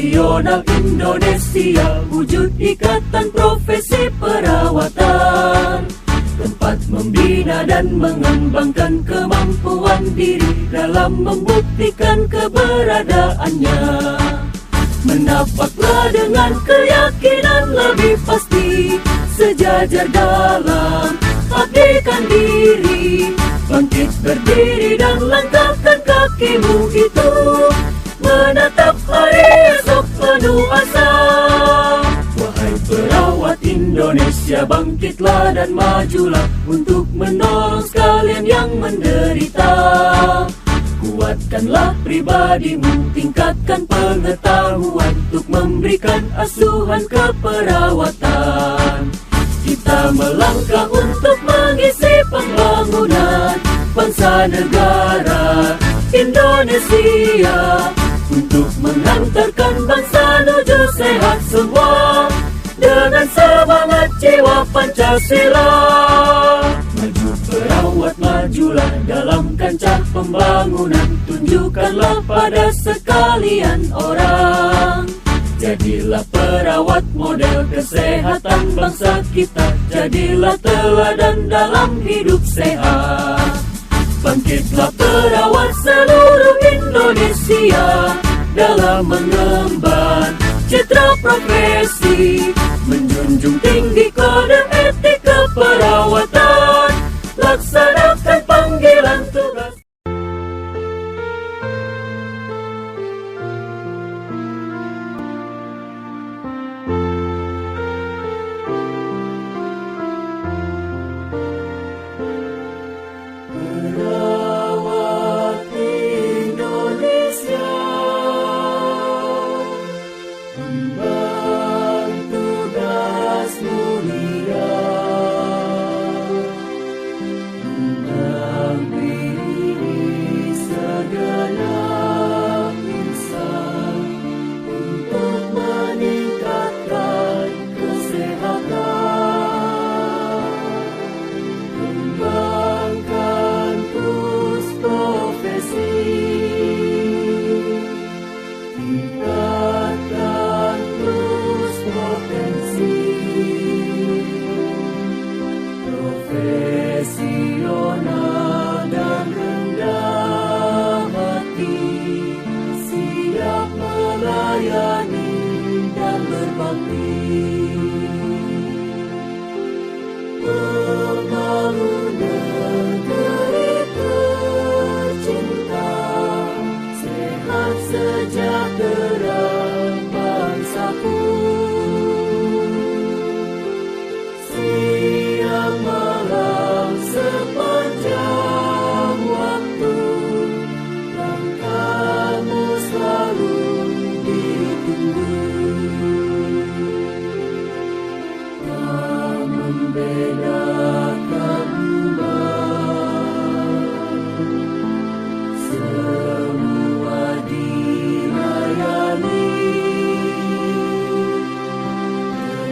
Nasional Indonesia, wujud ikatan profesi perawatan, tempat membina dan mengembangkan kemampuan diri dalam membuktikan keberadaannya. Menapaklah dengan keyakinan lebih pasti, sejajar dalam abdikan diri, bangkit berdiri dan langkahkan kakimu itu, menatap hari esok penuh asa. Wahai perawat Indonesia, bangkitlah dan majulah untuk menolong sekalian yang menderita. Kuatkanlah pribadimu, tingkatkan pengetahuan untuk memberikan asuhan keperawatan. Kita melangkah untuk mengisi pembangunan bangsa negara Indonesia, untuk mengantarkan bangsa menuju sehat semua dengan semangat jiwa Pancasila. Maju perawat, majulah dalam kancah pembangunan, tunjukkanlah pada sekalian orang. Jadilah perawat model kesehatan bangsa kita, jadilah teladan dalam hidup sehat. Bangkitlah perawat seluruh Indonesia dalam mengemban citra profesi, menjunjung tinggi kode etik keperawatan, laksanakan panggilan tugas. Perawat Indonesia, emban tugas mulia, mendampingi segenap insan untuk meningkatkan kesehatan, kembangkan terus profesi, tingkatkan terus potensi, profesional dan rendah hati, siap melayani dan berbakti. Membangun negeri tercinta, sehat sejahtera bangsaku, siang malam sepanjang waktu, langkahmu selalu ditunggu. Tak membedakan umat, semua dilayani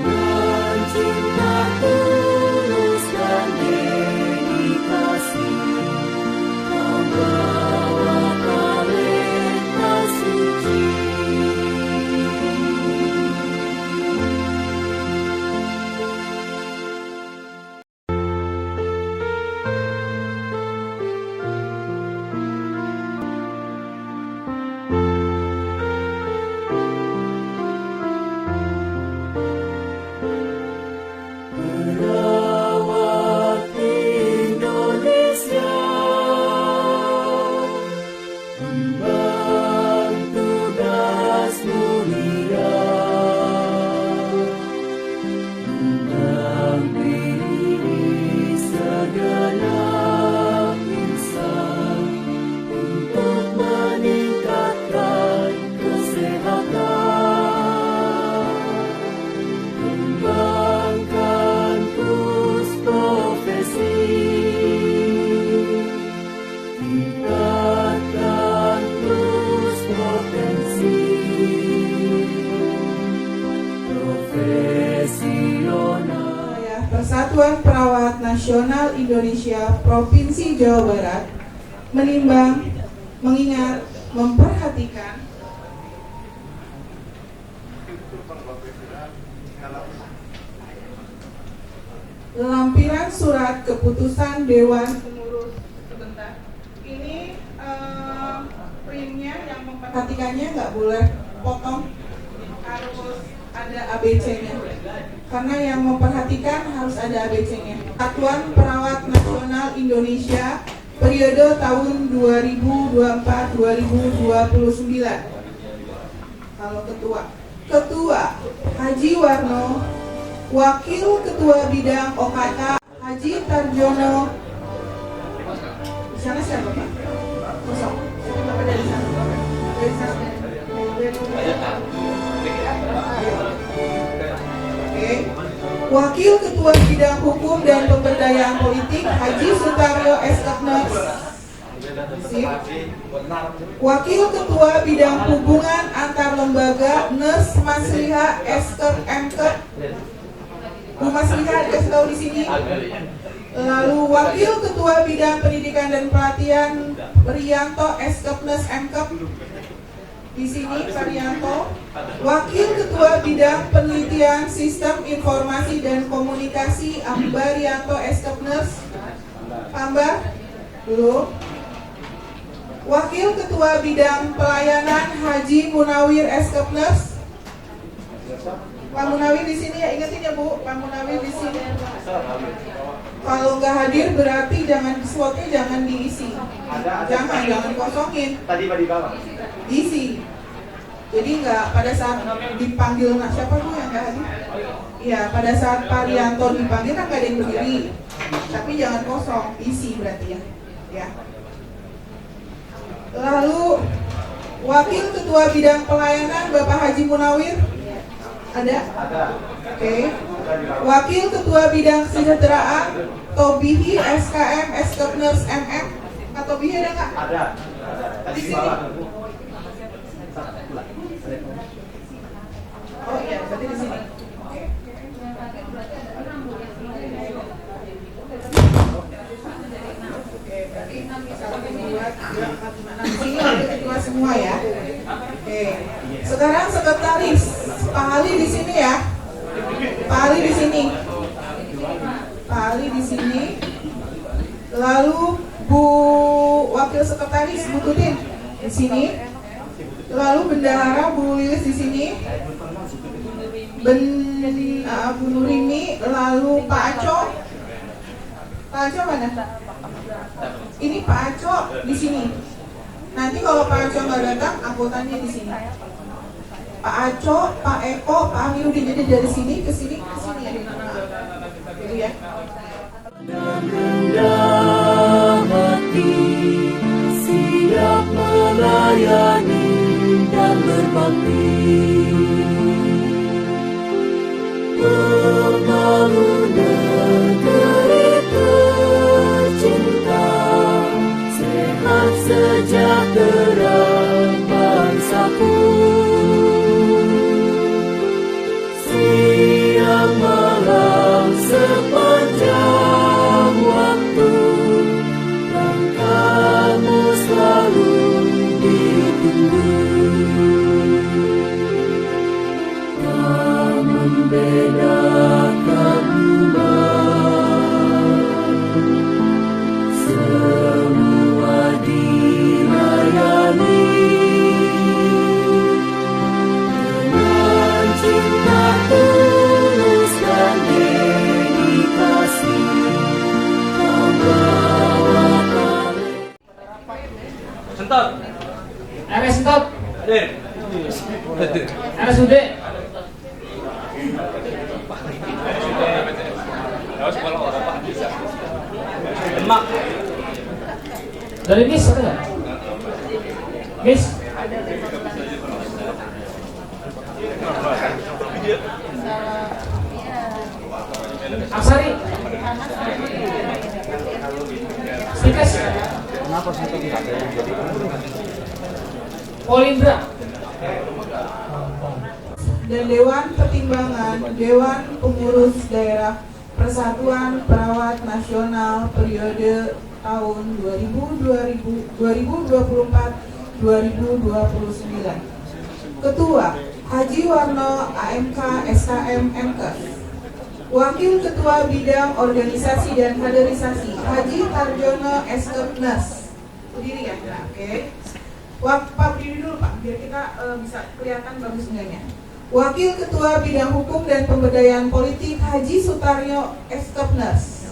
dengan cinta tulus dan dedikasi, membawa talenta suci. Perawat Indonesia, emban tugas mulia, mendampingi segenap insan untuk meningkatkan kesehatan, kembangkan terus profesi, tingkatkan terus potensi, profesional. Persatuan Perawat Nasional Indonesia Provinsi Jawa Barat menimbang, mengingat, memperhatikan Lampiran surat keputusan Dewan Pengurus. Sebentar. Ini printnya yang memperhatikannya nggak boleh potong, harus ada ABC-nya. Karena yang memperhatikan harus ada ABC-nya. Satuan Perawat Nasional Indonesia periode tahun 2024-2029. Kalau Ketua Haji Warno, Wakil Ketua Bidang OKK Haji Tarjono. Di sana siapa Pak? Kosong. Bapak dari sana. Dari sana. Oke. Wakil Ketua Bidang Hukum dan Pemberdayaan Politik Haji Sutaryo Eskepners. Wakil Ketua Bidang Hubungan Antar Lembaga Nurse Masliha Eskep Mkep. Bu Masliha ada tahu di sini. Lalu Wakil Ketua Bidang Pendidikan dan Pelatihan Priyanto Eskepners Mkep. Di sini Pak Rianto. Wakil Ketua Bidang Penelitian Sistem Informasi dan Komunikasi Amba Rianto Eskepners. Amba dulu. Wakil Ketua Bidang Pelayanan Haji Munawir Eskepners. Pak Munawir di sini ya, ingetin ya Bu, Pak Munawir di sini. Kalau nggak hadir berarti slotnya jangan diisi. Jangan kosongin. Tadi di bawah. Diisi. Jadi nggak pada saat dipanggil, nah siapa tuh yang nggak hadir? Iya, pada saat Pak Rianto dipanggil kan nggak ada yang berdiri. Tapi jangan kosong, isi berarti ya. Ya. Lalu Wakil Ketua Bidang Pelayanan Bapak Haji Munawir ada? Oke. Wakil Ketua Bidang Kesejahteraan Tobihi SKM Eskepners MM. Kak Tobihi ada nggak? Ada. Tadi di bawah. Oh iya, berarti di sini. Ini ada ketua semua ya. Oke. Sekarang sekretaris Pak Ali di sini ya. Pak Ali di sini. Pak Ali di sini. Lalu Bu Wakil Sekretaris Bu Tudin di sini. Lalu Bendahara Bu Lilis di sini. Bu Nurimi, lalu Pak Aco. Pak Aco mana? Ini Pak Aco di sini. Nanti kalau Pak Aco nggak datang, anggotanya di sini. Pak Aco, Pak Eko, Pak Amiruddin, jadi dari sini ke sini ke sini ya. Gitu ya. Dan rendah hati, siap melayani dan berbakti. Membangun negeri tercinta, sehat sejahtera bangsaku. Siang malam sepanjang waktu, langkahmu selalu ditunggu. Tak membedakan umat, semua dilayani dengan cinta tulus dan dedikasi. Membawa kami. Sentot. RS Sentot. Hadir. RSUD. Demak. Dari MIS ada nggak? MIS. Aksari. Stikes. Kenapa sih tadi ada yang jadi Polindra. Dan Dewan Pertimbangan Dewan Pengurus Daerah Persatuan Perawat Nasional periode tahun 2024-2029. Ketua Haji Warno AMK SKM MK. Wakil Ketua Bidang Organisasi dan Kaderisasi Haji Tarjono Eskepnes. Berdiri ya, nah, oke. Pak berdiri dulu Pak, biar kita bisa kelihatan bagus enggaknya. Wakil Ketua Bidang Hukum dan Pemberdayaan Politik Haji Sutaryo Eskepnes.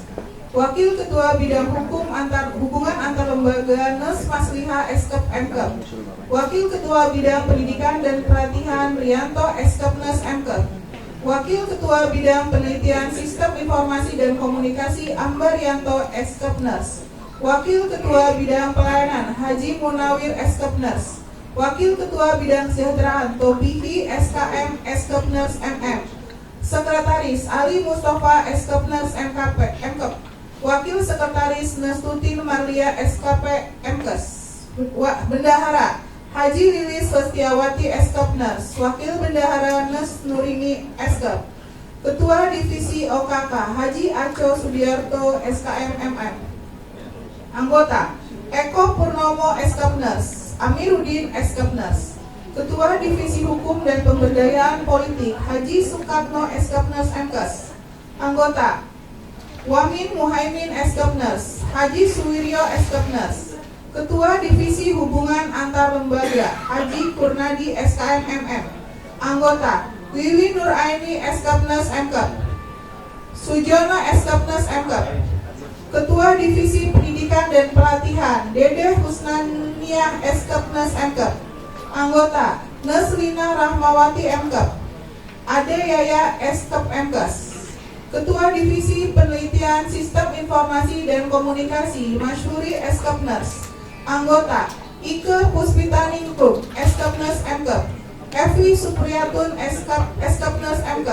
Wakil Ketua Bidang Hubungan Antar Lembaga Nes Masliha Eskep MK. Wakil Ketua Bidang Pendidikan dan Pelatihan Rianto Eskepnes MK. Wakil Ketua Bidang Penelitian Sistem Informasi dan Komunikasi Ambarianto Eskepnes. Wakil Ketua Bidang Pelayanan Haji Munawir Eskepnes. Wakil Ketua Bidang Kesejahteraan Tobihi SKM Eskepnes MM. Sekretaris Ali Mustafa Eskepnes MKP MKP. Wakil Sekretaris Nestutin Marlia SKP MKes. Bendahara Haji Lilis Sestiawati Eskepnes. Wakil Bendahara Nes Nurini Eskep. Ketua Divisi OKK Haji Aco Sudiarto SKM MM. Anggota Eko Purnomo Eskepnes. Amiruddin Eskepnes. Ketua Divisi Hukum dan Pemberdayaan Politik Haji Sukatno Eskepnes MKes. Anggota Wamin Muhaimin Eskepnes. Haji Suwiryo Eskepnes. Ketua Divisi Hubungan Antar Lembaga Haji Kurnadi SKM MM. Anggota Wiwi Nuraini Eskepnes MK. Sujono Eskepnes MK. Ketua Divisi Pendidikan dan Pelatihan Dede Husnaniah Eskepnes MK. Anggota Neslina Rahmawati MK. Ade Yaya Eskep MKes. Ketua Divisi Penelitian Sistem Informasi dan Komunikasi Masyuri Eskepnes. Anggota Ike Puspitaningrum Eskepnes MK. Evi Supriyatun Eskepnes MK.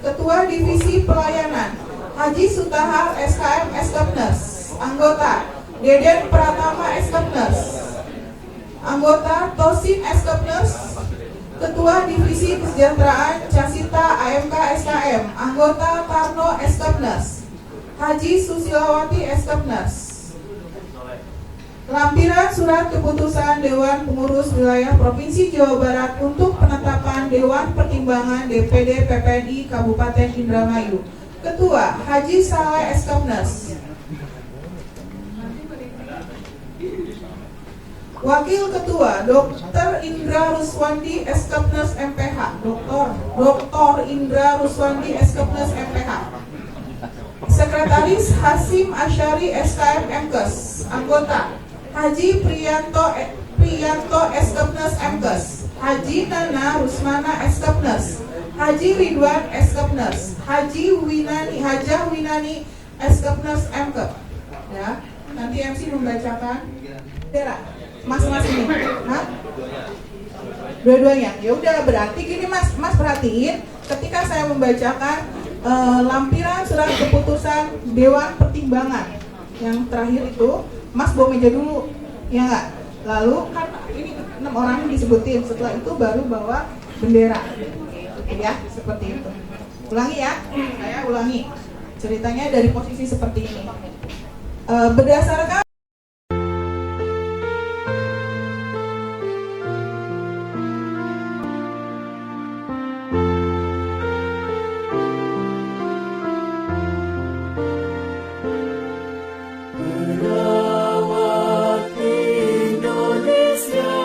Ketua Divisi Pelayanan Haji Sutahar SKM Eskepnes. Anggota Deden Pratama Eskepnes. Anggota Tosin Eskepnes. Ketua Divisi Kesejahteraan Casita AMK SKM. Anggota Tarno Eskepnes. Haji Susilawati Eskepnes. Lampiran Surat Keputusan Dewan Pengurus Wilayah Provinsi Jawa Barat untuk penetapan Dewan Pertimbangan DPD PPNI Kabupaten Indramayu. Ketua Haji Saleh Eskepnes. Wakil Ketua Dr. Indra Ruswandi Eskepnes MPH. Dr. Indra Ruswandi Eskepnes MPH. Sekretaris Hasim Asyari SKM MKes. Anggota Haji Priyanto Eskepnes MKes. Haji Nana Rusmana Eskepnes. Haji Ridwan Eskepnes. Hajah Winani Eskepnes MK. Ya, nanti MC membacakan bendera. Mas ini, hah? Dua-duanya. Ya udah, berarti gini Mas perhatiin ketika saya membacakan lampiran surat keputusan Dewan Pertimbangan yang terakhir itu, Mas bawa meja dulu, ya nggak? Lalu kan ini 6 orang disebutin, setelah itu baru bawa bendera, ya seperti itu. Ulangi ya, saya ulangi. Ceritanya dari posisi seperti ini. Berdasarkan Merawat Indonesia,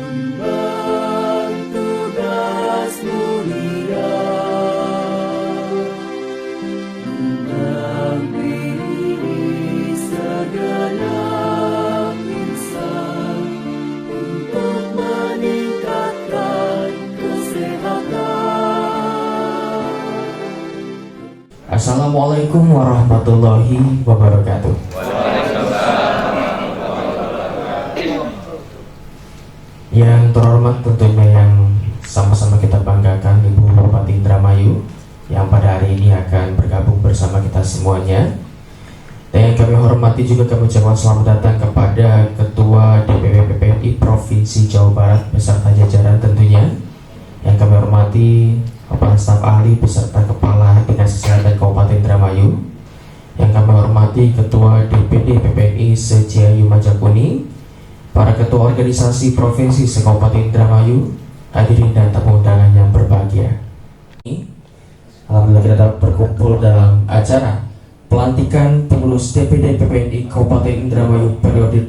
emban tugas mulia, mendampingi segenap insan untuk meningkatkan kesehatan. Assalamualaikum warahmatullahi wabarakatuh. Yang terhormat tentunya yang sama-sama kita banggakan Ibu Bupati Indramayu yang pada hari ini akan bergabung bersama kita semuanya. Dan yang kami hormati juga kami ucapkan selamat datang kepada Ketua DPW PPNI Provinsi Jawa Barat beserta jajaran tentunya. Yang kami hormati Kepala Staf Ahli beserta Kepala Dinas Kesehatan Kabupaten Indramayu. Yang kami hormati Ketua DPD PPNI se-Ciayu Majakuni para ketua organisasi provinsi se-Kabupaten Indramayu, hadirin dan tamu undangan yang berbahagia. Alhamdulillah kita dapat berkumpul dalam acara pelantikan pengurus DPD PPNI Kabupaten Indramayu periode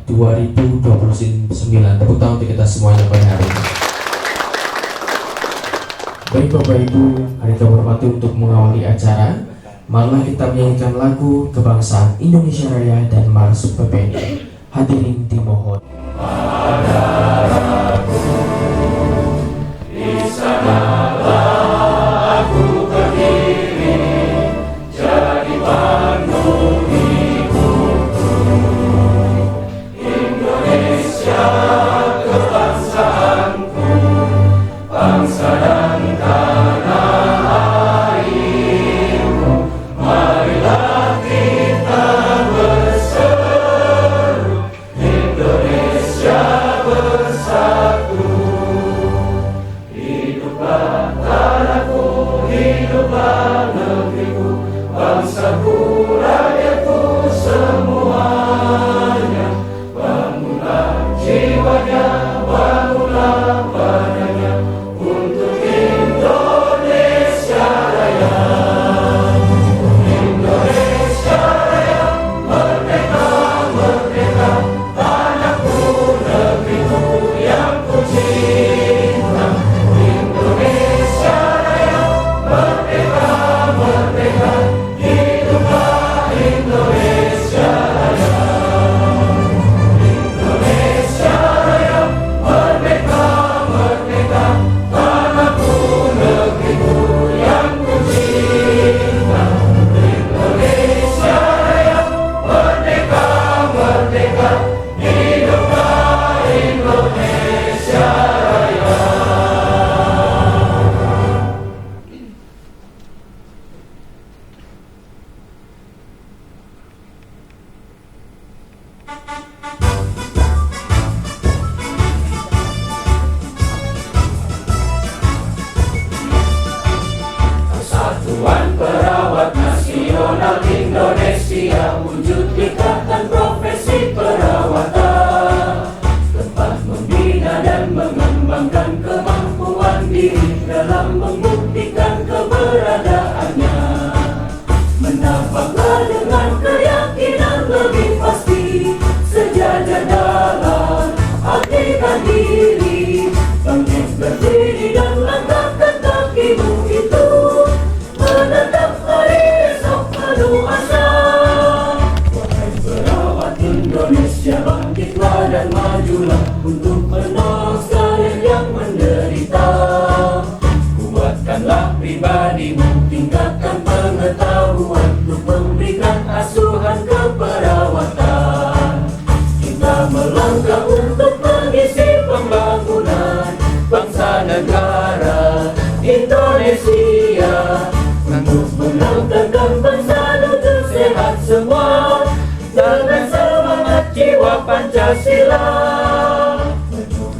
2024-2029. Tepuk tangan untuk kita semuanya pada hari ini. Baik Bapak Ibu, hari kita hormati untuk mengawali acara. Marilah kita menyanyikan lagu kebangsaan Indonesia Raya dan Marsuf PPNI. Hadirin dimohon.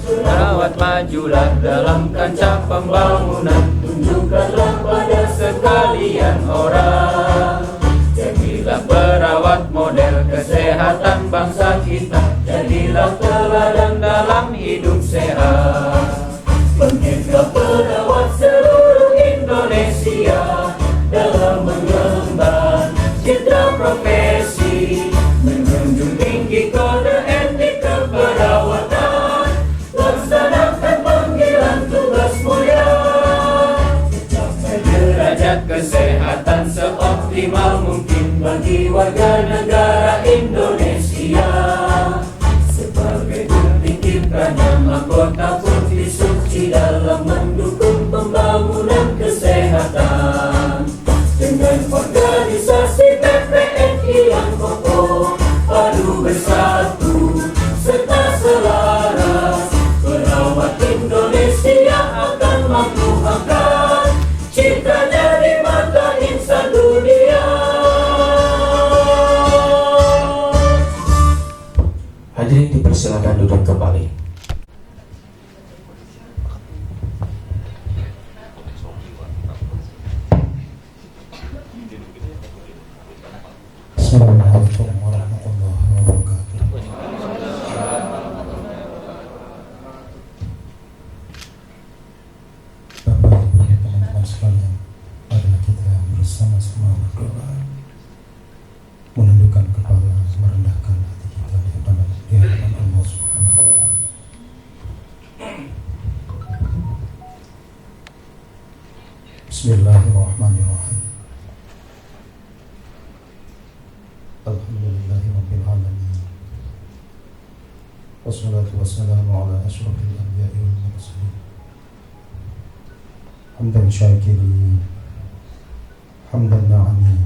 Merawat majulah dalam kancah pembangunan, tunjukkanlah pada sekalian orang. Jadilah perawat model kesehatan bangsa kita, jadilah teladan dalam hidup sehat. Bangkitlah perawat seluruh Indonesia dalam mengemban citra profesi, menjunjung tinggi kode etik keperawatan, laksanakan panggilan tugas mulia, capai derajat kesehatan seoptimal mungkin bagi warga negara Indonesia. Sebagai bukti kiprahnya mahkota putih suci dalam mendukung pembangunan kesehatan. Dengan organisasi PPNI yang kokoh, padu bersatu serta selaras, perawat Indonesia akan mampu angkat citranya di mata insan dunia. Hadirin dipersilakan duduk kembali. Assalamualaikum warahmatullahi wabarakatuh. bersama-sama berdoa, menundukkan kepala, merendahkan hati kita di hadapan Allah Subhanahu wa Ta'ala. Bismillahirrahmanirrahim. Alhamdulillahirabbil alamin. Wassalatu wassalamu ala asyrafil anbiya'i wal mursalin. Hamdan syakirin, hamdan na'amin,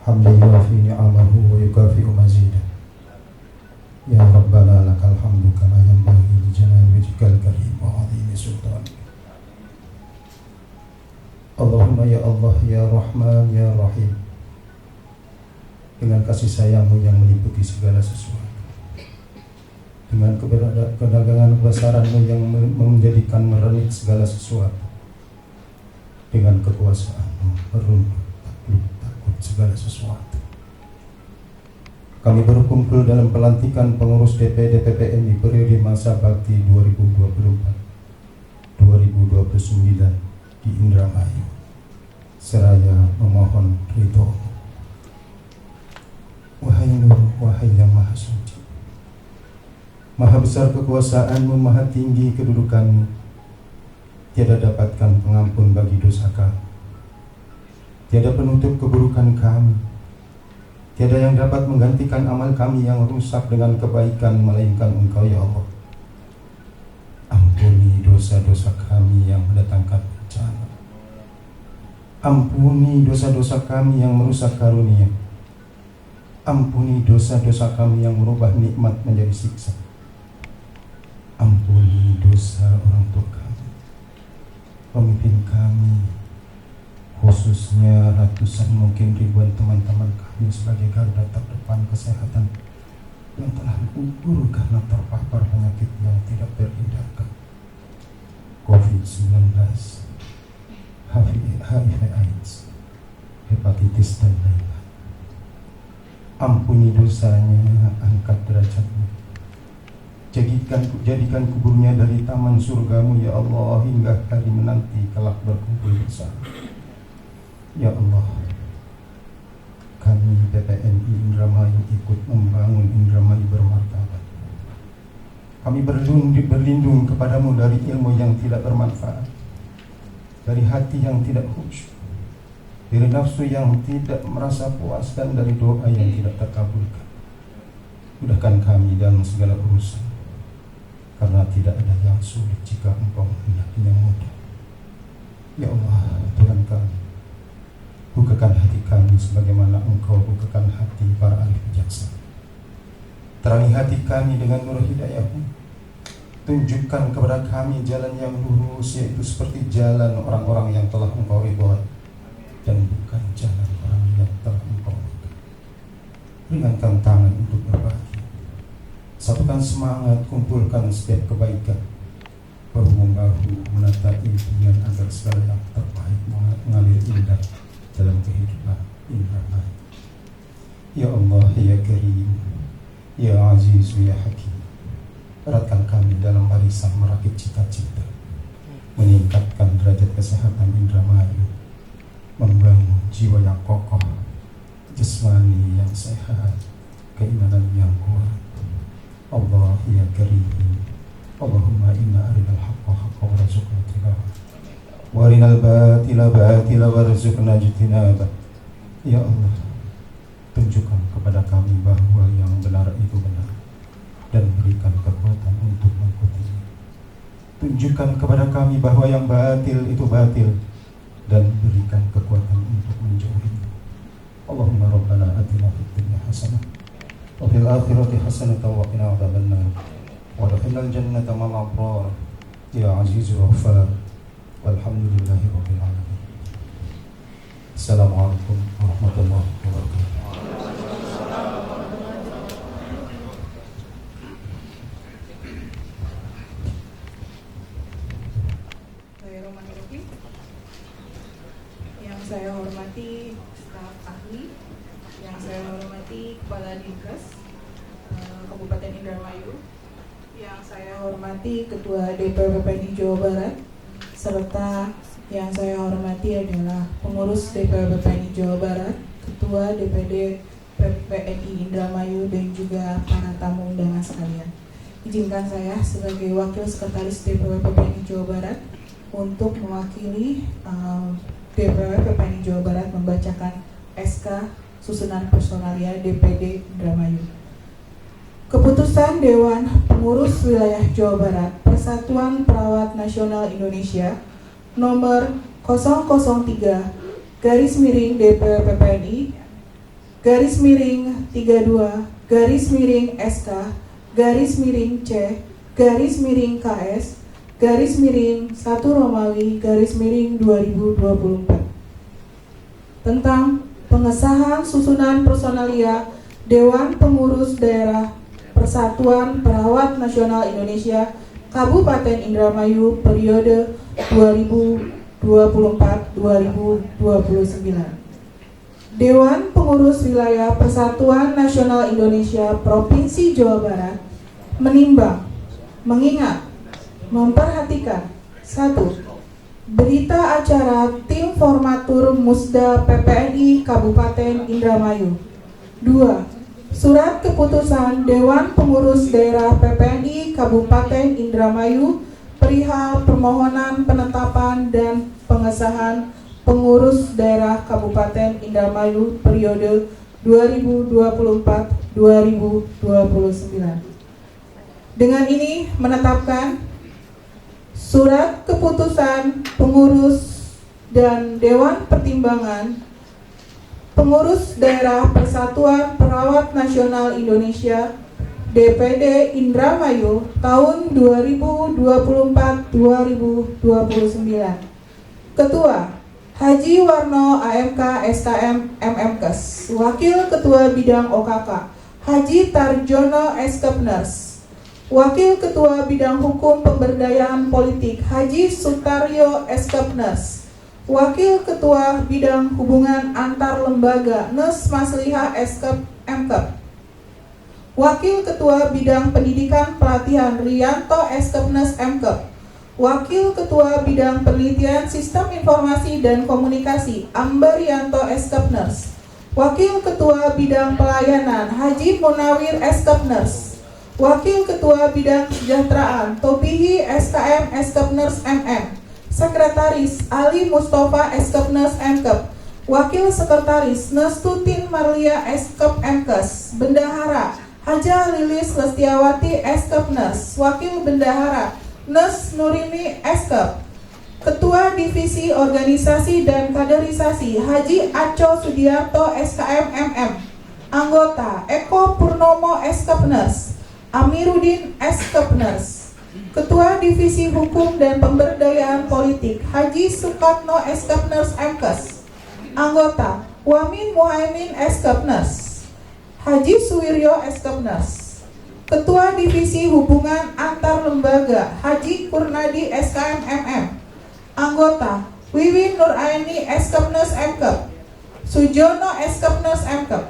hamdan yuafi ni'amahu wa yukafi'u mazidah. Ya Rabbana lakal hamdu kama yanbaghi li jalali wajhikal karim wa 'azimi sultanik. Allahumma ya Allah, ya Rahman, ya Rahim, dengan kasih sayang-Mu yang meliputi segala sesuatu, dengan kedagangan kebesaran-Mu yang menjadikan merenit segala sesuatu, dengan kekuasaan-Mu merunduk takut segala sesuatu. Kami berkumpul dalam pelantikan pengurus DPD PPN di periode masa bakti 2024-2029 di Indramayu, seraya memohon ridho. Wahai Nur, wahai yang Maha Suci, Maha besar kekuasaan-Mu, Maha tinggi kedudukan-Mu, tiada dapatkan pengampun bagi dosa kami, tiada penutup keburukan kami, tiada yang dapat menggantikan amal kami yang rusak dengan kebaikan melainkan Engkau ya Allah. Ampuni dosa-dosa kami yang mendatangkan bencana, ampuni dosa-dosa kami yang merusak karunia, ampuni dosa-dosa kami yang merubah nikmat menjadi siksa, ampuni dosa orang tua kami, pemimpin kami, khususnya ratusan mungkin ribuan teman-teman kami sebagai garda terdepan kesehatan yang telah gugur karena terpapar penyakit yang tidak terhindarkan, COVID-19, HIV/AIDS, hepatitis dan lain-lain. Ampuni dosanya, angkat derajatnya, jadikan kuburnya dari taman surgamu ya Allah hingga hari menanti kelak berkumpul bersama. Ya Allah, kami PPNI Indramayu ikut membangun Indramayu bermartabat. Kami berlindung kepadamu dari ilmu yang tidak bermanfaat, dari hati yang tidak khusyuk, dari nafsu yang tidak merasa puas, dan dari doa yang tidak terkabulkan. Mudahkan kami dalam segala urusan, karena tidak ada yang sulit jika Engkau menghendaki yang mudah. Ya Allah, Tuhan kami, bukakan hati kami sebagaimana Engkau bukakan hati para ahli bijaksana. Terangi hati kami dengan nur hidayah-Mu. Tunjukkan kepada kami jalan yang lurus, yaitu seperti jalan orang-orang yang telah Engkau ridhoi, dan bukan jalan orang yang telah Engkau ridhoi. Ringankan tangan untuk berbagi, satukan semangat, kumpulkan setiap kebaikan, bahu-membahu menata impian agar segala yang terbaik mengalir indah dalam kehidupan Indramayu. Ya Allah, ya Karim, ya Aziz, ya Hakim, eratkan kami dalam barisan merakit cita-cita, meningkatkan derajat kesehatan Indramayu, membangun jiwa yang kokoh, jasmani yang sehat, keimanan yang kuat. Allah ya Karim, Allahumma inna arinal haqqa haqqa warzuqna ittiba'ah, wa arinal batila batila warzuqna ijtinabah. Ya Allah, tunjukkan kepada kami bahwa yang benar itu benar, dan berikan kekuatan untuk mengikutinya. Tunjukkan kepada kami bahwa yang batil itu batil, dan berikan kekuatan untuk menjauhinya. Allahumma rabbana atina fid dunya hasanah wa fil akhirati hasanah wa qina adzabannar wa adkhilnal jannata ma'al abrar ya azizur ghaffar walhamdulillahi rabbil alamin. Assalamualaikum warahmatullahi wabarakatuh. Yang saya hormati staf ahli, yang saya hormati Kepala Dinkes Kabupaten Indramayu, yang saya hormati Ketua DPP PPNI Jawa Barat, serta yang saya hormati adalah pengurus DPW PPNI Jawa Barat, Ketua DPD PPNI Indramayu, dan juga para tamu undangan sekalian. Izinkan saya sebagai Wakil Sekretaris DPW PPNI Jawa Barat untuk mewakili DPW PPNI Jawa Barat membacakan SK susunan personalia DPD Indramayu. Keputusan Dewan Pengurus Wilayah Jawa Barat Persatuan Perawat Nasional Indonesia nomor 0,32/32/SK-SK-C/1 tentang pengesahan susunan personalia Dewan Pengurus Daerah Persatuan Perawat Nasional Indonesia Kabupaten Indramayu periode 2024-2029. Dewan Pengurus Wilayah Persatuan Nasional Indonesia Provinsi Jawa Barat menimbang, mengingat, memperhatikan 1. Berita acara Tim Formatur Musda PPNI Kabupaten Indramayu. 2. Surat keputusan Dewan Pengurus Daerah PPNI Kabupaten Indramayu perihal permohonan penetapan dan pengesahan pengurus daerah Kabupaten Indramayu periode 2024-2029. Dengan ini menetapkan surat keputusan pengurus dan Dewan Pertimbangan Pengurus Daerah Persatuan Perawat Nasional Indonesia DPD Indramayu tahun 2024-2029. Ketua Haji Warno AMK SKM MMKes. Wakil Ketua Bidang OKK Haji Tarjono Eskepners. Wakil Ketua Bidang Hukum Pemberdayaan Politik Haji Sutaryo Eskepners. Wakil Ketua Bidang Hubungan Antar Lembaga Nes Masliha Eskep MKep. Wakil Ketua Bidang Pendidikan Pelatihan Rianto Eskepnes MKep. Wakil Ketua Bidang Penelitian Sistem Informasi dan Komunikasi Ambarianto Eskepners. Wakil Ketua Bidang Pelayanan Haji Munawir Eskepners. Wakil Ketua Bidang Kesejahteraan Tobihi SKM Eskepners MM. Sekretaris Ali Mustafa Eskepners MKep. Wakil Sekretaris Nestutin Marlia Eskep MKes. Bendahara Haja Lilis Lestiawati Eskepners. Wakil Bendahara Nes Nurini Eskep. Ketua Divisi Organisasi dan Kaderisasi Haji Aco Sudiarto SKM MM. Anggota Eko Purnomo Eskepners. Amiruddin Eskepners. Ketua Divisi Hukum dan Pemberdayaan Politik Haji Sukatno Eskepners MKes. Anggota Wamin Muhaimin Eskepners. Haji Suwiryo Eskepners. Ketua Divisi Hubungan Antar Lembaga Haji Kurnadi SKM MM. Anggota Wiwin Nuraini Eskepners MKep. Sujono Eskepners MKep.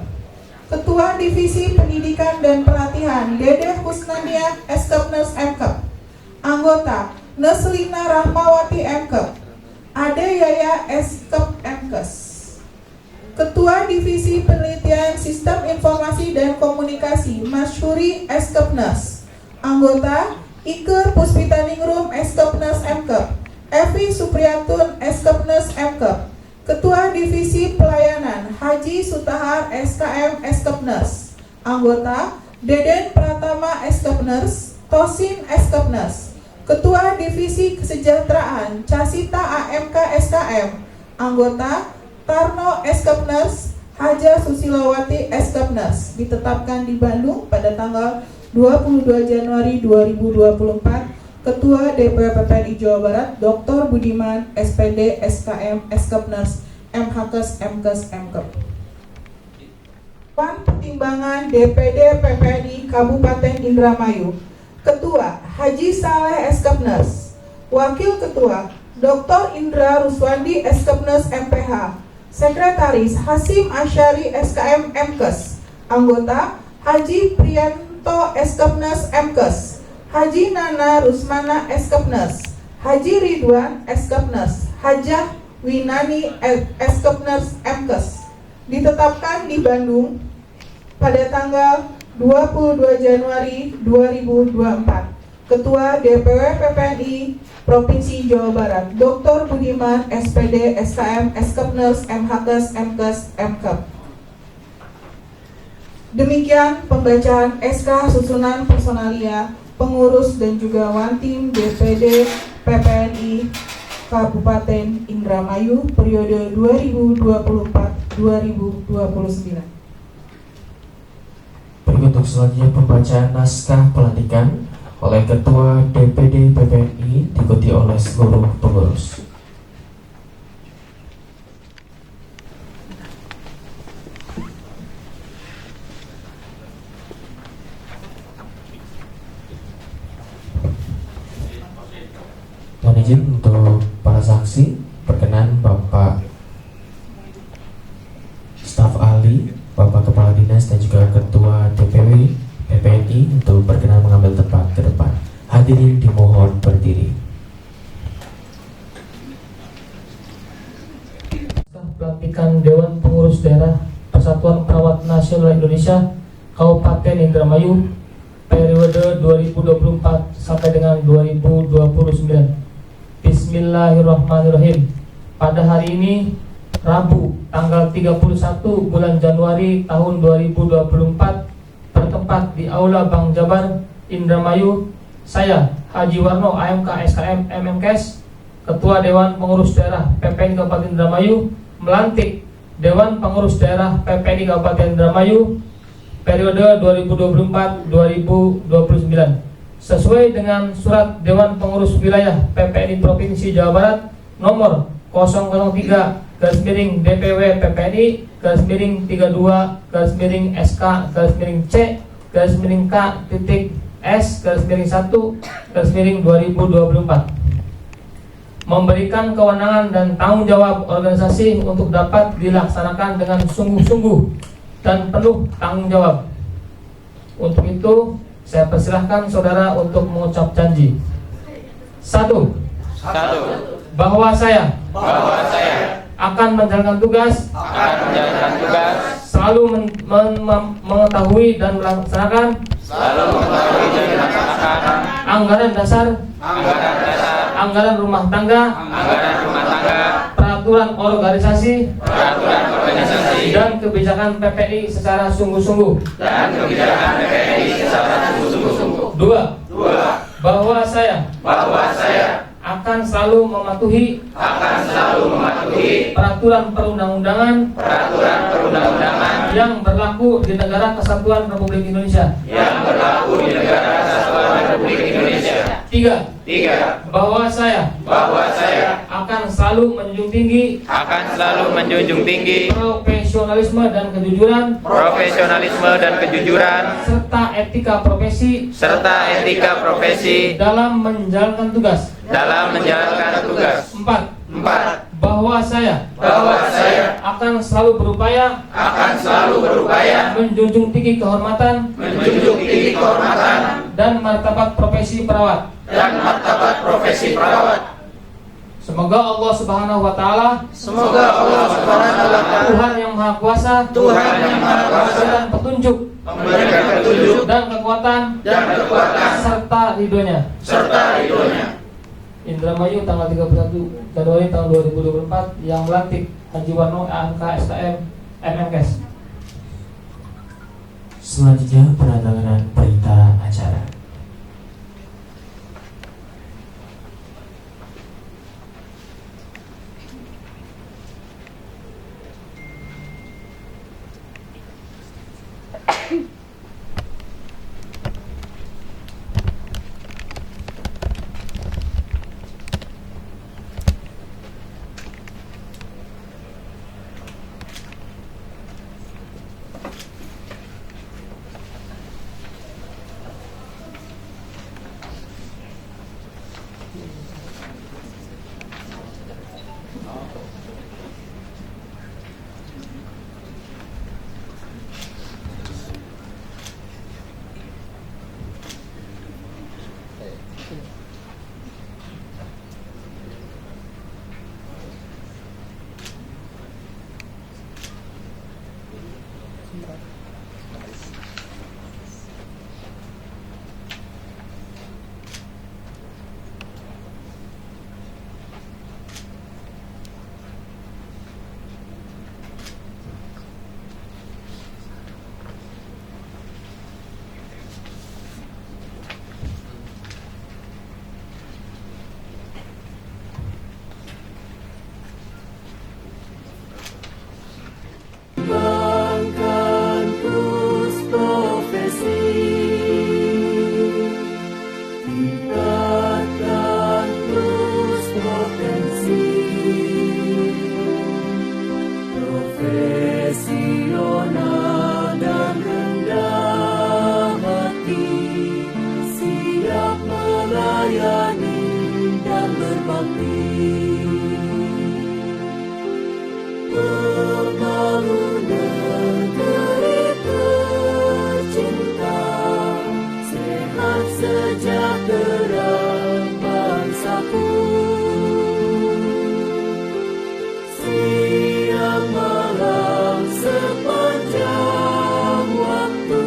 Ketua Divisi Pendidikan dan Pelatihan Dede Husnania Eskepners MKep. Anggota Neslina Rahmawati MKep. Ade Yaya Eskep MKes. Ketua Divisi Penelitian Sistem Informasi dan Komunikasi Masyuri Eskepners. Anggota Iker Puspitaningrum Eskepners MKep. Evi Supriyatun Eskepners MKep. Ketua Divisi Pelayanan Haji Sutahar SKM Eskepners. Anggota Deden Pratama Eskepners. Tosin Eskepners. Ketua Divisi Kesejahteraan Casita AMK SKM. Anggota Tarno Eskepners. Haja Susilawati Eskepners. Ditetapkan di Bandung pada tanggal 22 Januari 2024. Ketua DPW PPNI Jawa Barat Dr. Budiman SPD SKM Eskepners MHkes MKes MKep. Dewan Pertimbangan DPD PPNI Kabupaten Indramayu. Ketua Haji Saleh Eskepners. Wakil Ketua Dr. Indra Ruswandi Eskepners MPH. Sekretaris Hasim Asyari SKM MKes. Anggota Haji Priyanto Eskepners MKes. Haji Nana Rusmana Eskepners. Haji Ridwan Eskepnes, Hajah Winani Eskepnes MKes, ditetapkan di Bandung pada tanggal 22 Januari 2024. Ketua DPW PPNI Provinsi Jawa Barat, Dr. Budiman SPD SKM Eskepnes MHkes MKes MKep. Demikian pembacaan SK susunan personalia pengurus dan juga Wantim DPD PPNI Kabupaten Indramayu periode 2024-2029. Berikut untuk selanjutnya pembacaan naskah pelantikan oleh Ketua DPD PPNI diikuti oleh seluruh pengurus. Mohon izin untuk para saksi, perkenan Bapak staf ahli, Bapak Kepala Dinas dan juga Ketua DPW PPNI untuk berkenan mengambil tempat ke depan. Hadirin dimohon berdiri. Pelantikan Dewan Pengurus Daerah Persatuan Perawat Nasional Indonesia Kabupaten Indramayu periode 2024 sampai dengan 2029. Bismillahirrahmanirrahim. Pada hari ini Rabu tanggal 31 bulan Januari tahun 2024 bertempat di Aula Bank Jabar Indramayu, saya Haji Warno AMK SKM MMKes, Ketua Dewan Pengurus Daerah PPNI Kabupaten Indramayu, melantik Dewan Pengurus Daerah PPNI Kabupaten Indramayu periode 2024-2029 sesuai dengan Surat Dewan Pengurus Wilayah PPNI Provinsi Jawa Barat nomor 003/DPW PPNI /SK/C/K-S-1/2024 memberikan kewenangan dan tanggung jawab organisasi untuk dapat dilaksanakan dengan sungguh-sungguh dan penuh tanggung jawab. Untuk itu saya persilahkan saudara untuk mengucap janji. 1. Bahwa saya akan menjalankan tugas selalu mengetahui dan melaksanakan anggaran dasar, anggaran rumah tangga, peraturan organisasi, dan kebijakan PPNI secara sungguh-sungguh. 2. Bahwa saya akan selalu mematuhi peraturan perundang-undangan yang berlaku di Negara Kesatuan Republik Indonesia. 3. Bahwa saya akan selalu menjunjung tinggi profesionalisme dan kejujuran serta etika profesi dalam menjalankan tugas. 4. Bahwa saya akan selalu berupaya menjunjung tinggi kehormatan dan martabat profesi perawat. Semoga Allah Subhanahu wa taala Tuhan yang Maha Kuasa memberikan petunjuk dan kekuatan serta ridhonya. Indramayu tanggal 31 Januari tahun 2024 yang melantik Haji Warno AMK SKM MMKes. Selanjutnya penandatanganan perintah acara. dan berbakti. Membangun negeri tercinta, sehat sejahtera bangsaku. Siang malam sepanjang waktu,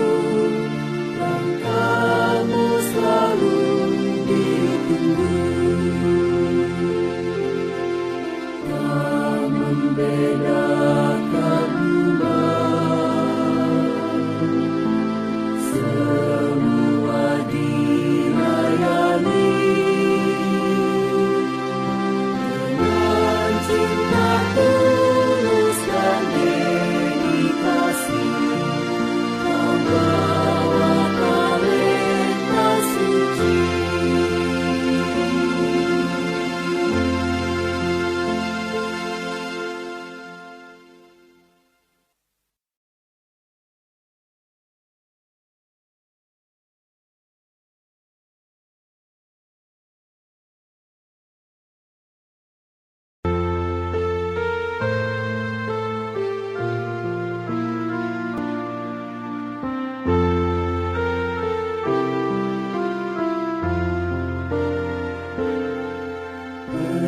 langkahmu selalu ditunggu. Tak membedakan umat, semua dilayani dengan cinta tulus dan dedikasi. Kau bawa talenta suci.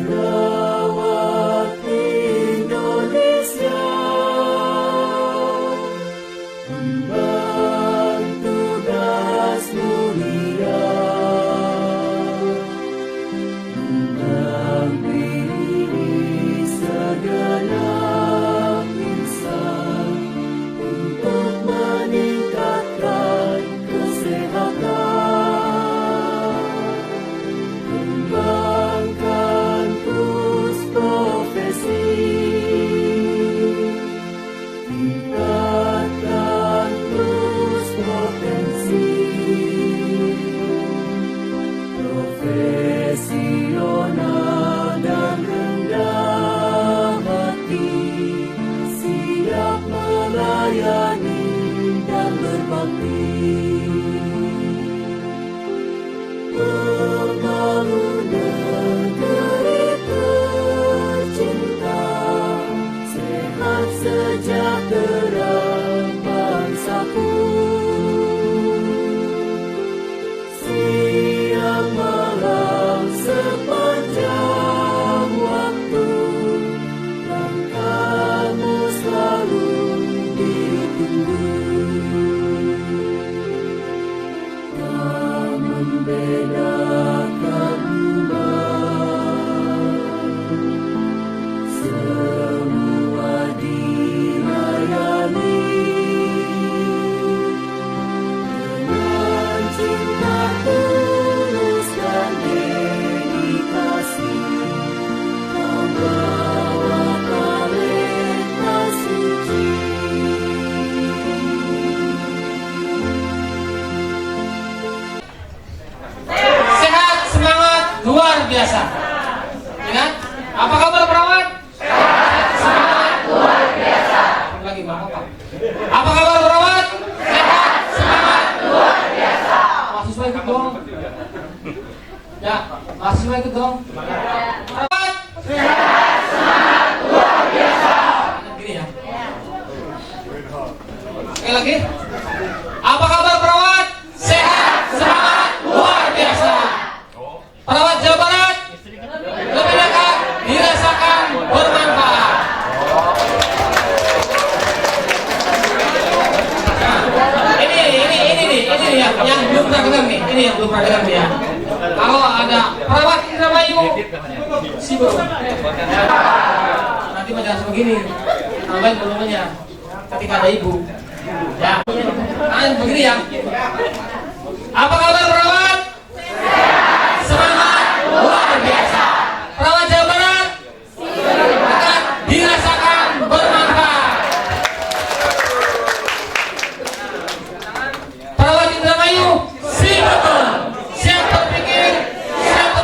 Merawat Indonesia, emban tugas mulia, mendampingi segenap insan untuk meningkatkan kesehatan, kembangkan terus profesi, tingkatkan terus potensi, profesional dan rendah hati, siap melayani dan berbakti. Membangun negeri tercinta, sehat sejahtera bangsaku. Siang malam sepanjang waktu, langkahmu selalu ditunggu. Tak membedakan umat, semua dilayani dengan cinta tulus dan dedikasi. Kau bawa talenta suci. Sehat, semangat, luar biasa. Ingat, apa kabar perawat? Sehat, semangat, luar biasa. Lagi Bapak. Apa kabar perawat? Sehat, semangat, luar biasa. Mahasiswa ikut dong. Ya, mahasiswa ikut dong. Perawat, sehat, semangat, luar biasa. Gini ya. Sekali lagi. Apa kabar perawat? Sehat, semangat, luar biasa. Perawat Jawa Barat, lebih dekat, dirasakan bermanfaat. Nah, ini nih yang belum pernah dengar nih. Ini yang belum pernah dengar nih ya. Kalau ada perawat Indramayu, sibuk. Nanti macam begini, tambahin volumenya ketika ada ibu. Ya, begini ya. Apa kabar perawat? Semangat, luar biasa. Perawat Jawa Barat, dekat, dirasakan bermanfaat. Perawat Indramayu, sibuk, siap berpikir, siap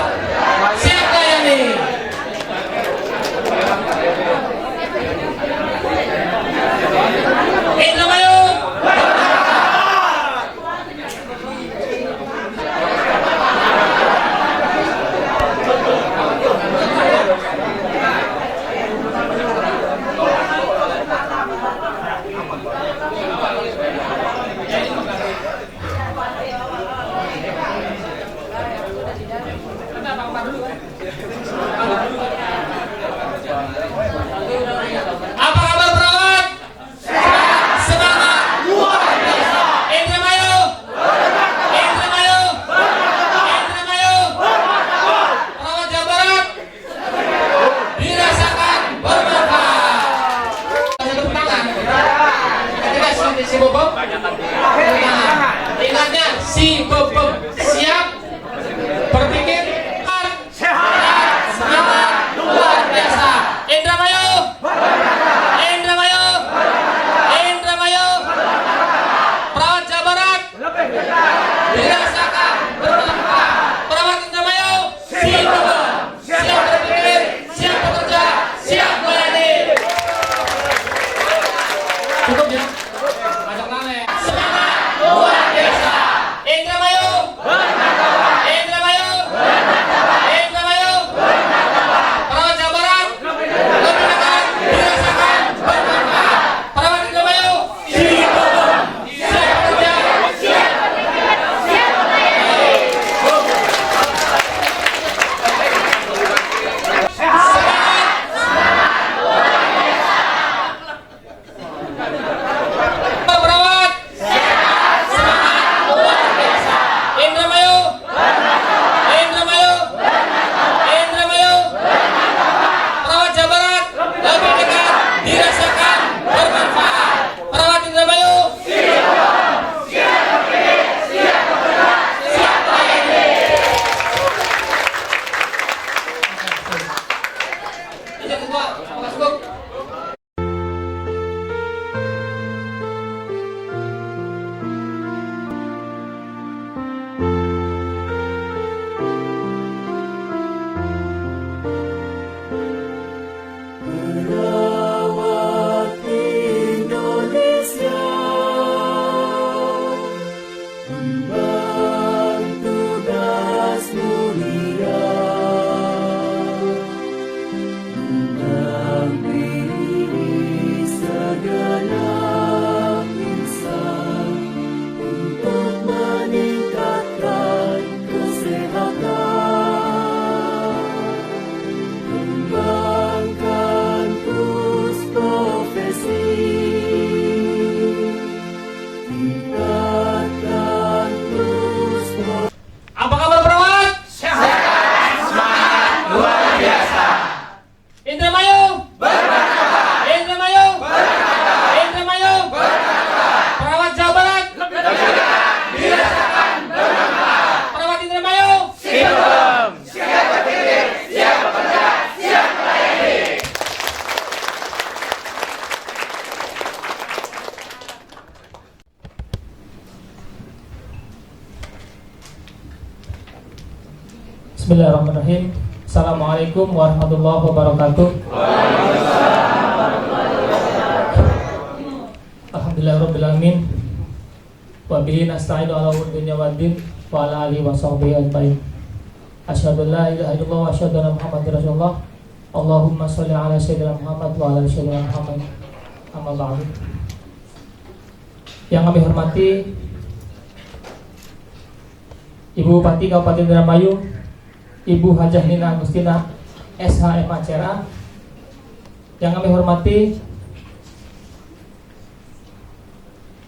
layani. Indramayu. Apa kabar perawat? Semangat. Indramayu. Indramayu. Indramayu. Perawat Jawa Barat. Dirasakan bermanfaat. Tepuk tangan. Ketika si Bobom. Ingatnya si Bobom siap berpikir sehat, semangat, luar biasa. Indramayu. Indramayu. Indramayu. Perawat Jawa Barat. Dirasakan bermanfaat. Perawat Indramayu. Siap berpikir, siap bekerja, siap melayani. Cukup ya? Ajak rame. Semangat, luar biasa. Indramayu. Indramayu. Indramayu. Perawat Jawa Barat. Lebih dirasakan bermanfaat. Perawat Indramayu. Siap bekerja, siap perawat. Semangat, luar biasa. Indramayu. Indramayu. Indramayu. Perawat Jawa Barat. Lebih dekat, dirasakan bermanfaat. Perawat Indramayu. Izin ketua, Mas Buk. Perawat Indonesia emban tugas mulia mendampingi segenap insan untuk meningkatkan kesehatan, kembangkan terus profesi, tingkatkan terus Apa kabar perawat? Sehat, semangat, luar biasa. Indramayu. Indramayu. Indramayu. Perawat Jawa Barat. Dirasakan bermanfaat. Perawat Indramayu. Siap berpikir, siap bekerja, siap melayani. Bismillahirrahmanirrahim. Assalamualaikum warahmatullahi wabarakatuh. Alhamdulillahirabbil alamin. Wa bihi nasta'inu ala umuri dunya waddin wa ala alihi wa sahbihi ajmain. Asyhadu an la ilaha illallah wa asyhadu anna Muhammadar Rasulullah. Allahumma shalli ala sayyidina Muhammad wa ala ali sayyidina Muhammad. Amma ba'du. Yang kami hormati Ibu Bupati Kabupaten Indramayu, Ibu Hajah Nina Agustina SHMA CRA. Yang kami hormati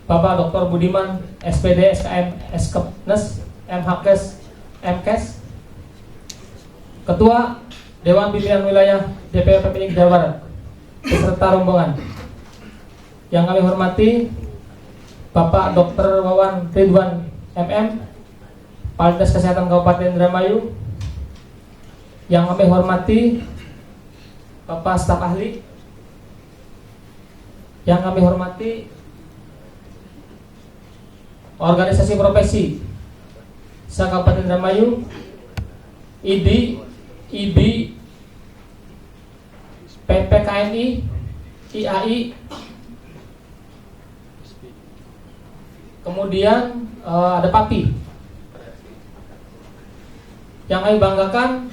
Bapak Dr. Budiman SPD SKM Eskepnes MHKes MKes, Ketua Dewan Pimpinan Wilayah DPR PPI Jawa Barat beserta rombongan. Yang kami hormati Bapak Dr. Wawan Ridwan MM, Kepala Dinas Kesehatan Kabupaten Indramayu. Yang kami hormati Bapak staf ahli. Yang kami hormati organisasi profesi se-Kabupaten Indramayu, IDI, IBI, PPKMI, IAI, kemudian ada PAPI. Yang kami banggakan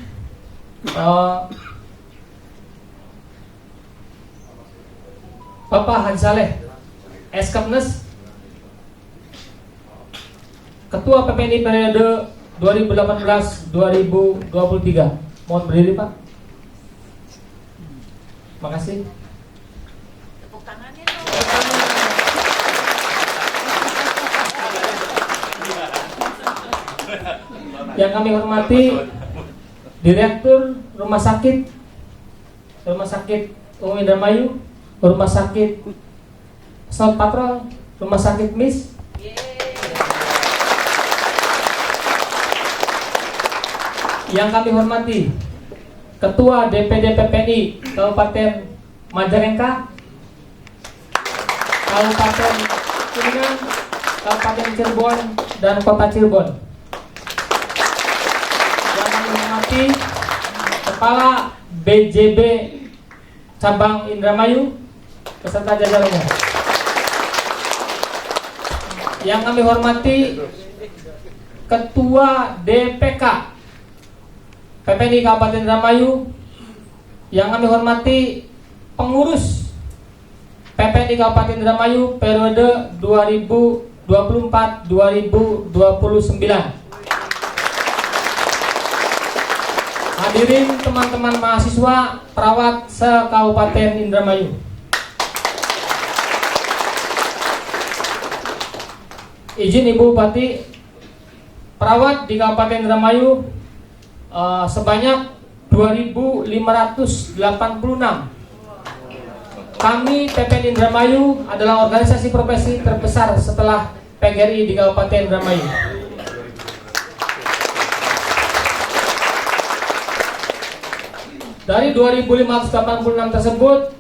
Bapak Haji Saleh Eskepnes, Ketua PPNI periode 2018-2023. Mohon berdiri Pak. Makasih. Tepuk tangannya dong. Yang kami hormati Direktur Rumah Sakit Umum Indramayu, Rumah Sakit South Patrol, Rumah Sakit MIS, yang kami hormati Ketua DPD PPI Kabupaten Majalengka, Kabupaten Kuningan, Kabupaten Cirebon, dan Kota Cirebon. Yang kami hormati Kepala BJB Cabang Indramayu beserta jajarannya. Yang kami hormati Ketua DPK PPNI Kabupaten Indramayu. Yang kami hormati pengurus PPNI Kabupaten Indramayu periode 2024-2029. Hadirin teman-teman mahasiswa perawat se-Kabupaten Indramayu. Izin Ibu Bupati, perawat di Kabupaten Indramayu sebanyak 2.586. Kami PPNI Indramayu adalah organisasi profesi terbesar setelah PGRI di Kabupaten Indramayu. Dari 2.586 tersebut,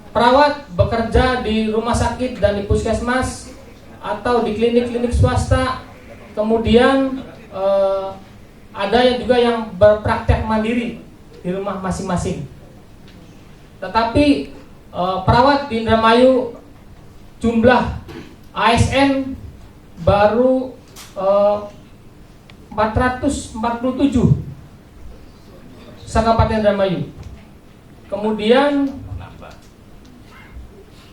perawat bekerja di rumah sakit dan di puskesmas atau di klinik-klinik swasta. Kemudian ada yang juga yang berpraktek mandiri di rumah masing-masing. Tetapi perawat di Indramayu jumlah ASN baru 447 se-Kabupaten Indramayu. Kemudian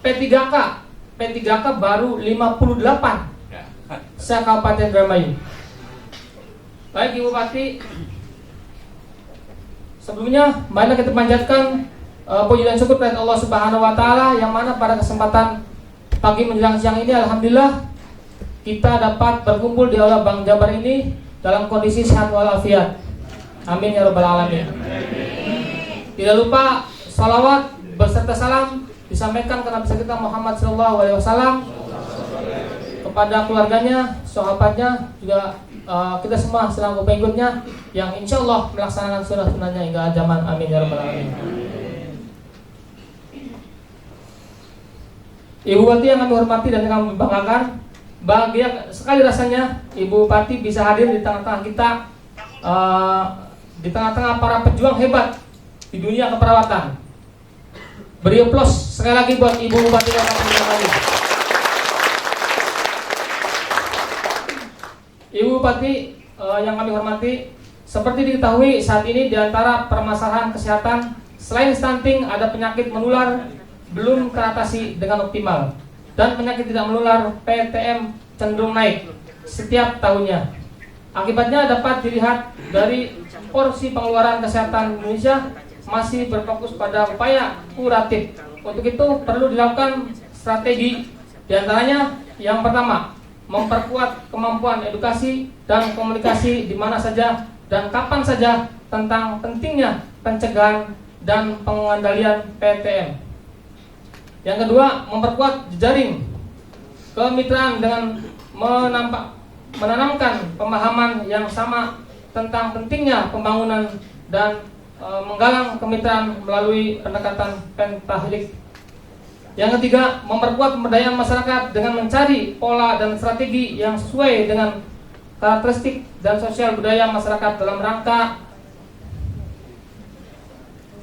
P3K baru 58 se-Kabupaten Indramayu. Baik Ibu Bupati, sebelumnya marilah kita panjatkan puji dan syukur kepada Allah Subhanahu wa taala, yang mana pada kesempatan pagi menjelang siang ini alhamdulillah kita dapat berkumpul di Aula Bank Jabar ini dalam kondisi sehat walafiat. Amin ya rabbal alamin. Tidak lupa salawat beserta salam disampaikan ke Nabi kita Muhammad SAW, kepada keluarganya, sahabatnya, juga kita semua selaku pengikutnya yang insya Allah melaksanakan sunnah-sunnahnya hingga zaman. Amin ya rabbal alamin. Ibu Bupati yang kami hormati dan yang kami banggakan, bahagia sekali rasanya Ibu Bupati bisa hadir di tengah-tengah kita, di tengah-tengah para pejuang hebat di dunia keperawatan. Beri aplaus sekali lagi buat Ibu Bupati Kabupaten Indramayu. Ibu Bupati yang kami hormati, seperti diketahui saat ini di antara permasalahan kesehatan selain stunting, ada penyakit menular belum teratasi dengan optimal, dan penyakit tidak menular PTM cenderung naik setiap tahunnya. Akibatnya dapat dilihat dari porsi pengeluaran kesehatan Indonesia masih berfokus pada upaya kuratif. Untuk itu perlu dilakukan strategi, diantaranya yang pertama, memperkuat kemampuan edukasi dan komunikasi di mana saja dan kapan saja tentang pentingnya pencegahan dan pengendalian PTM. Yang kedua, memperkuat jejaring kemitraan dengan menanamkan pemahaman yang sama tentang pentingnya pembangunan dan menggalang kemitraan melalui pendekatan pentahelik. Yang ketiga, memperkuat pemberdayaan masyarakat dengan mencari pola dan strategi yang sesuai dengan karakteristik dan sosial budaya masyarakat dalam rangka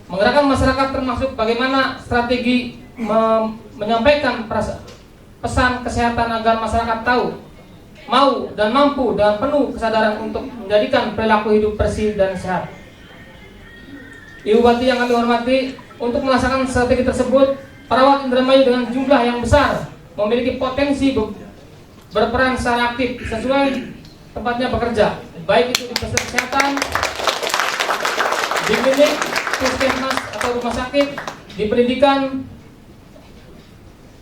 menggerakkan masyarakat, termasuk bagaimana strategi menyampaikan pesan kesehatan agar masyarakat tahu, mau dan mampu dengan penuh kesadaran untuk menjadikan perilaku hidup bersih dan sehat. Ibu Bupati yang kami hormati, untuk melaksanakan strategi tersebut, perawat Indramayu dengan jumlah yang besar memiliki potensi berperan secara aktif sesuai tempatnya bekerja, baik itu di fasilitas kesehatan, di klinik, puskesmas atau rumah sakit, di pendidikan,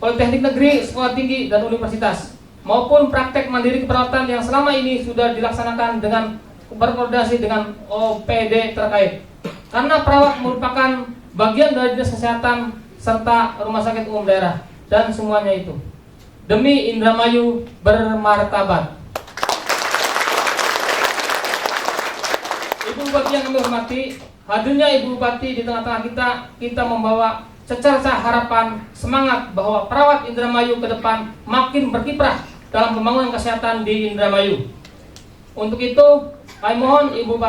politeknik negeri, sekolah tinggi, dan universitas, maupun praktek mandiri keperawatan yang selama ini sudah dilaksanakan dengan berkoordinasi dengan OPD terkait. Karena perawat merupakan bagian dari dinas kesehatan serta rumah sakit umum daerah dan semuanya itu. Demi Indramayu bermartabat. Ibu Bupati yang kami hormati, hadirnya Ibu Bupati di tengah-tengah kita membawa secercah harapan, semangat bahwa perawat Indramayu ke depan makin berkiprah dalam pembangunan kesehatan di Indramayu. Untuk itu, kami mohon Ibu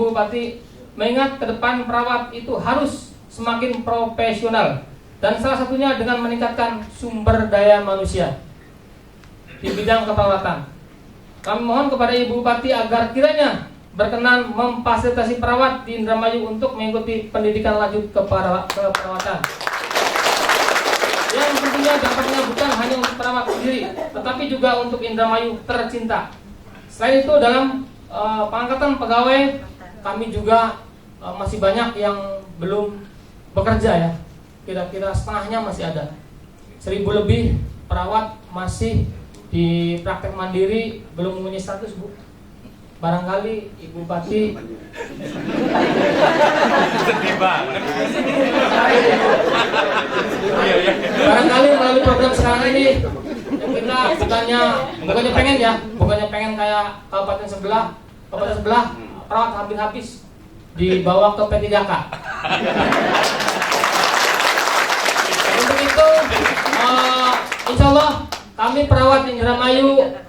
Bupati mengingat ke depan perawat itu harus semakin profesional dan salah satunya dengan meningkatkan sumber daya manusia di bidang keperawatan. Kami mohon kepada Ibu Bupati agar kiranya berkenan memfasilitasi perawat di Indramayu untuk mengikuti pendidikan lanjut keperawatan. Yang tentunya dampaknya bukan hanya untuk perawat sendiri, tetapi juga untuk Indramayu tercinta. Selain itu, dalam pengangkatan pegawai kami juga masih banyak yang belum bekerja ya. Kira-kira setengahnya masih ada. 1.000 lebih perawat masih di praktek mandiri, belum mempunyai status, Bu. Barangkali Ibu Bupati barangkali melalui program sekarang ini kita bukannya pengen kayak kabupaten sebelah perawat habis dibawa ke P3K. Untuk itu insya Allah kami perawat Indramayu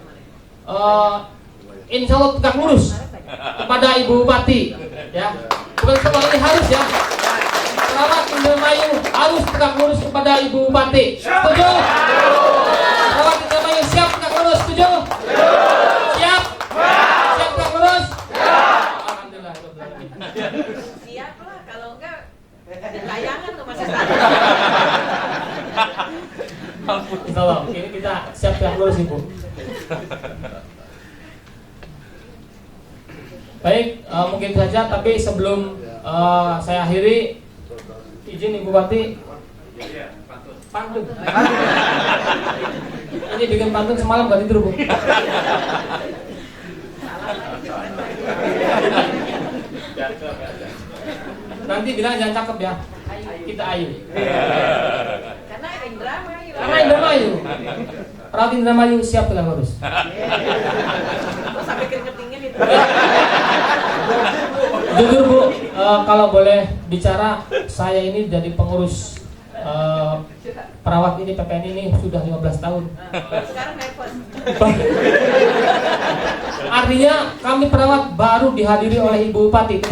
insya Allah tegak lurus kepada Ibu Bupati, ya. Bukan semua ini harus ya. Perawat Indramayu harus tegak lurus kepada Ibu Bupati. Setuju? Perawat Indramayu siap tegak lurus, setuju? Siap? Siap tegak lurus? Alhamdulillah. Siap lah, kalau enggak ada layangan tuh masih Insya Allah, ini kita siap tegak lurus, Ibu. Baik, mungkin saja, tapi sebelum saya akhiri, izin Ibu Bupati pantun. Ini bikin pantun semalam gak tidur, Bu. Nanti bilang jangan cakep ya, kita ayu. karena Indramayu. Karena Indramayu, perawat Indramayu siap tegak lurus. Sampai keringet dingin itu. Jujur, Bu, kalau boleh bicara, saya ini jadi pengurus perawat ini PPN ini sudah 15 tahun. Sekarang nervous. Artinya kami perawat baru dihadiri oleh Ibu Bupati.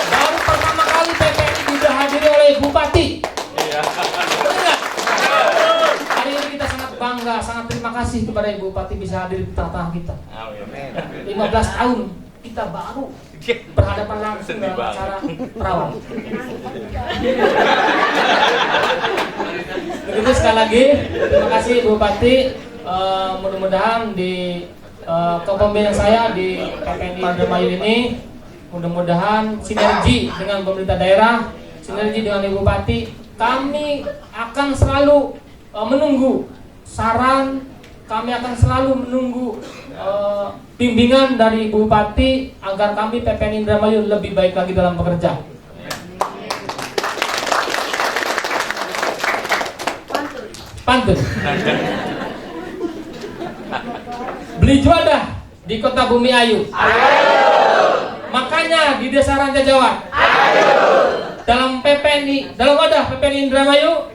Baru pertama kali PPN ini dihadiri oleh Ibu Bupati. Benar nggak? Hari ini kita sangat bangga, sangat terima kasih kepada Ibu Bupati bisa hadir di tengah-tengah kita. 15 tahun kita baru berhadapan langsung dalam acara perawat. Begitu, sekali lagi terima kasih Ibu Bupati. Mudah-mudahan di kepemimpinan saya di PPNI Indramayu ini, mudah-mudahan sinergi dengan pemerintah daerah, sinergi dengan Ibu Bupati, kami akan selalu menunggu saran, kami akan selalu menunggu bimbingan dari Ibu Bupati agar kami PPN Indramayu lebih baik lagi dalam bekerja. Pantun. Beli juadah di kota Bumi Ayu. Makanya di desa Rancajawat. Dalam PPNI, dalam wadah PPNI Indramayu,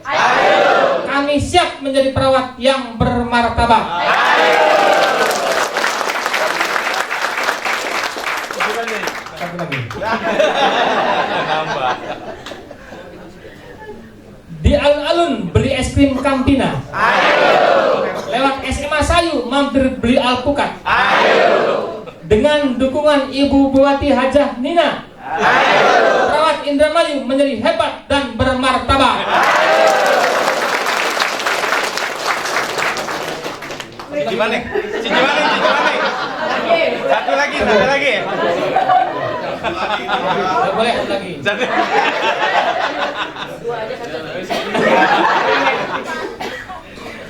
kami siap menjadi perawat yang bermartabat. Satu lagi. Di alun-alun beli es krim Campina. Lewat SMA Sayu mampir beli alpukat. Dengan dukungan Ibu Bupati Hajah Nina, perawat Indramayu menjadi hebat dan bermartabat. Cici Manik. Satu lagi. Nggak boleh ada lagi. Dua aja satu.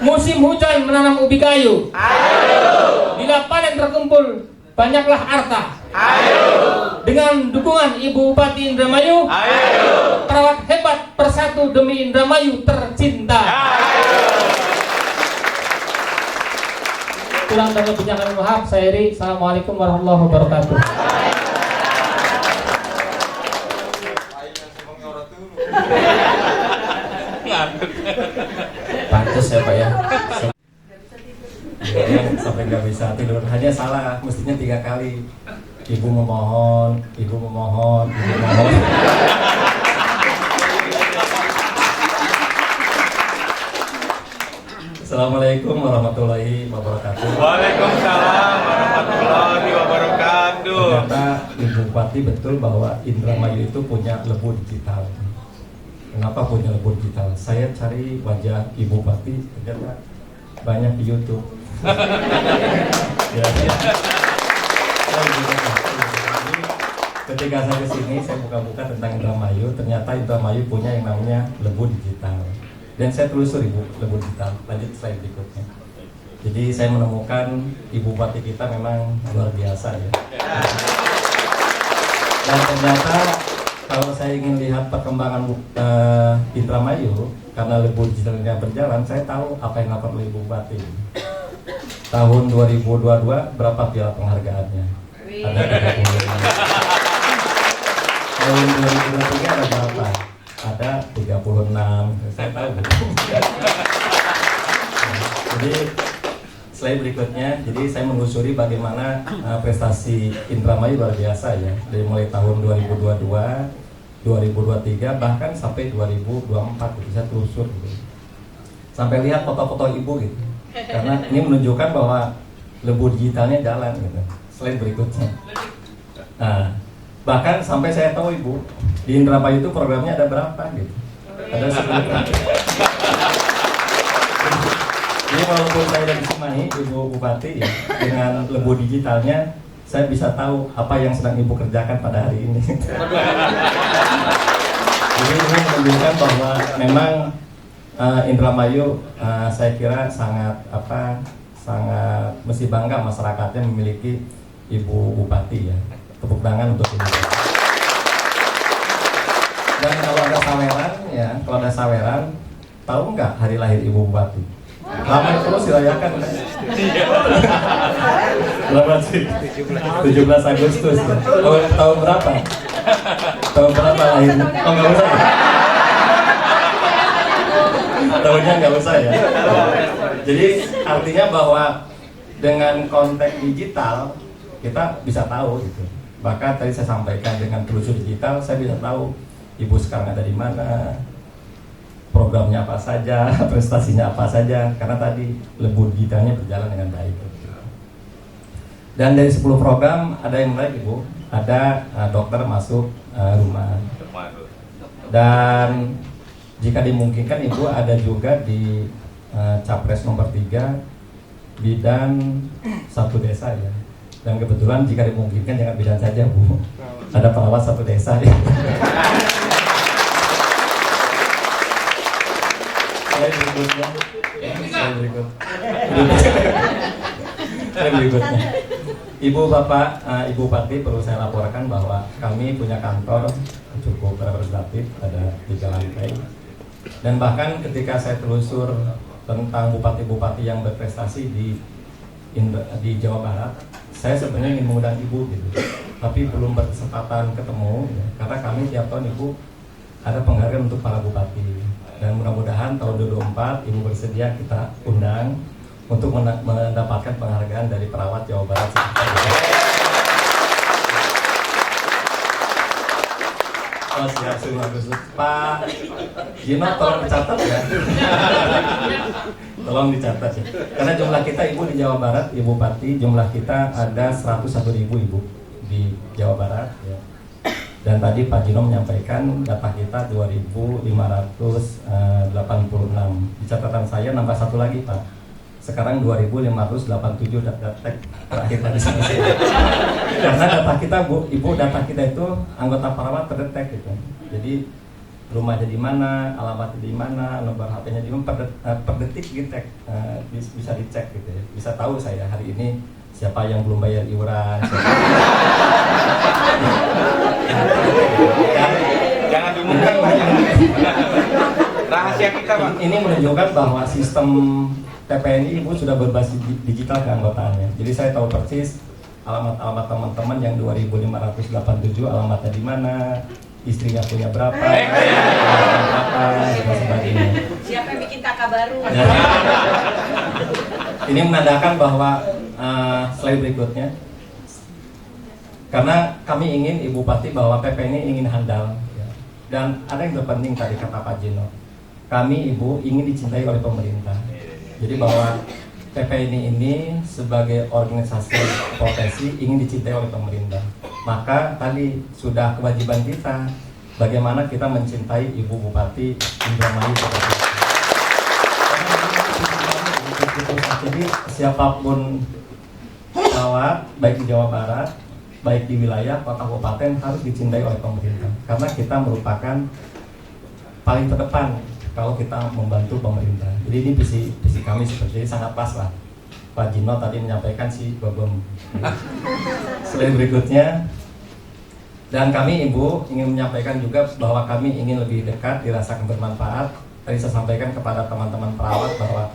Musim hujan menanam ubi kayu. Bila panen terkumpul, banyaklah harta. Dengan dukungan Ibu Bupati Indramayu, perawat hebat persatu demi Indramayu tercinta. Kurang dan lebihnya kami mohon. Saya Eri. Assalamualaikum warahmatullahi wabarakatuh. pantas ya Pak ya. Sampai nggak bisa tidur. Hanya salah, mestinya 3 kali. Ibu memohon, ibu memohon, ibu memohon. Assalamualaikum warahmatullahi wabarakatuh. Waalaikumsalam warahmatullahi wabarakatuh. Ternyata Ibu Bupati betul bahwa Indramayu itu punya lebu digital. Kenapa punya lebu digital? Saya cari wajah Ibu Bupati, ternyata banyak di YouTube. Ya. Jadi, ketika saya kesini, saya buka-buka tentang Indramayu. Ternyata Indramayu punya yang namanya lebu digital. Dan saya telusuri lebu digital. Lanjut slide berikutnya. Jadi saya menemukan Ibu Bupati kita memang luar biasa ya. Dan ternyata kalau saya ingin lihat perkembangan Indramayu, karena lebu digitalnya berjalan, saya tahu apa yang dilakukan oleh Ibu Bupati. Tahun 2022 berapa piala penghargaannya? Ada 30. Tahun 2023 ada berapa? Ada 36. Saya tahu. Jadi slide berikutnya, jadi saya menelusuri bagaimana prestasi Indramayu luar biasa ya, dari mulai tahun 2022, 2023 bahkan sampai 2024 bisa telusur gitu. Sampai lihat foto-foto ibu gitu. Karena ini menunjukkan bahwa lebu digitalnya jalan gitu. Slide berikutnya. Nah, bahkan sampai saya tahu ibu di Indramayu itu programnya ada berapa gitu. Ada 10 kan. Jadi walaupun saya dari Cimahi, Ibu Bupati ya, dengan lebu digitalnya saya bisa tahu apa yang sedang ibu kerjakan pada hari ini. Jadi ini menunjukkan bahwa memang Indramayu saya kira sangat mesti bangga masyarakatnya memiliki Ibu Bupati ya. Tepuk tangan untuk ibu. Dan kalau ada saweran ya, kalau ada saweran, tahu nggak hari lahir Ibu Bupati? Ramai terus dirayakan kan? Berapa sih? 17 Agustus. Tahun berapa? Tahun berapa lahirnya? Oh nggak usah ya? Tahunnya nggak usah ya? Jadi artinya bahwa dengan konteks digital kita bisa tahu gitu. Bahkan tadi saya sampaikan dengan telusur digital saya bisa tahu ibu sekarang ada di mana, programnya apa saja, prestasinya apa saja, karena tadi lebu digitalnya berjalan dengan baik. Dan dari 10 program ada yang menarik ibu, ada dokter masuk rumah. Dan jika dimungkinkan ibu ada juga di capres nomor 3 bidang satu desa ya. Dan kebetulan jika dimungkinkan jangan bidang saja bu, ada perawat satu desa ya. Berikutnya. Ibu Bapak, Ibu Bupati perlu saya laporkan bahwa kami punya kantor cukup representatif, ada 3 lantai. Dan bahkan ketika saya telusur tentang bupati-bupati yang berprestasi di Jawa Barat, saya sebenarnya ingin mengundang ibu gitu, tapi belum berkesempatan ketemu ya, karena kami tiap tahun ibu ada penghargaan untuk para bupati. Dan mudah-mudahan tahun 2024 ibu bersedia kita undang untuk mendapatkan penghargaan dari perawat Jawa Barat. Oh siap, Pak Gino tolong dicatat ya. Tolong dicatat ya. Karena jumlah kita ibu di Jawa Barat, Ibu Bupati, jumlah kita ada 101.000 ibu di Jawa Barat ya. Dan tadi Pak Gino menyampaikan data kita 2.586. Di catatan saya nambah 1 lagi Pak, sekarang 2587 data terakhir tadi selesai. Karena data kita ibu data kita itu anggota perawat terdetek gitu. Jadi rumahnya di mana, alamatnya di mana, nomor HP-nya di mana, per detik gitu, bisa dicek gitu ya. Bisa tahu saya hari ini siapa yang belum bayar iuran. Jangan diumumkan Pak. Rahasia kita Pak. Ini menunjukkan bahwa sistem TPNI Ibu sudah berbasis digital keanggotaannya. Jadi saya tahu persis alamat teman-teman yang 2587 alamatnya di mana, istrinya punya berapa, dan sebagainya. Siapa yang bikin kakak baru? Ini menandakan bahwa slide berikutnya, karena kami ingin Ibu Bupati bahwa PPNI ingin handal, ya. Dan ada yang terpenting tadi kata Pak Jino, kami Ibu ingin dicintai oleh pemerintah. Jadi bahwa PPNI ini sebagai organisasi profesi ingin dicintai oleh pemerintah. Maka tadi sudah kewajiban kita bagaimana kita mencintai Ibu Bupati Indramayu seperti itu. Jadi siapapun perawat baik di Jawa Barat, baik di wilayah kota kabupaten harus dicintai oleh pemerintah. Karena kita merupakan paling terdepan kalau kita membantu pemerintah. Jadi ini visi kami seperti ini, sangat pas lah. Pak Jino tadi menyampaikan si Babem. Selain berikutnya, dan kami Ibu ingin menyampaikan juga bahwa kami ingin lebih dekat, dirasakan bermanfaat. Tadi saya sampaikan kepada teman-teman perawat bahwa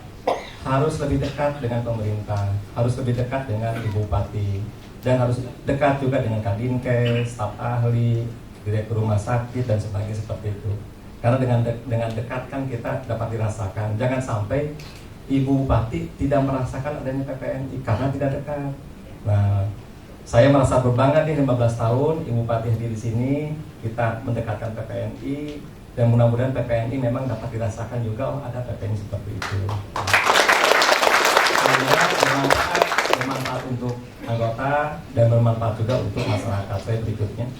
harus lebih dekat dengan pemerintah, harus lebih dekat dengan Ibu Bupati, dan harus dekat juga dengan Kadinkes, staf ahli, direktur rumah sakit dan sebagainya seperti itu. Karena dengan dekat kan kita dapat dirasakan. Jangan sampai Ibu Bupati tidak merasakan adanya PPNI karena tidak dekat. Nah, saya merasa berbangga nih 15 tahun Ibu Bupati hadir di sini, kita mendekatkan PPNI dan mudah-mudahan PPNI memang dapat dirasakan juga ada PPNI seperti itu. Bermanfaat untuk anggota dan bermanfaat juga untuk masyarakat. Saya berikutnya.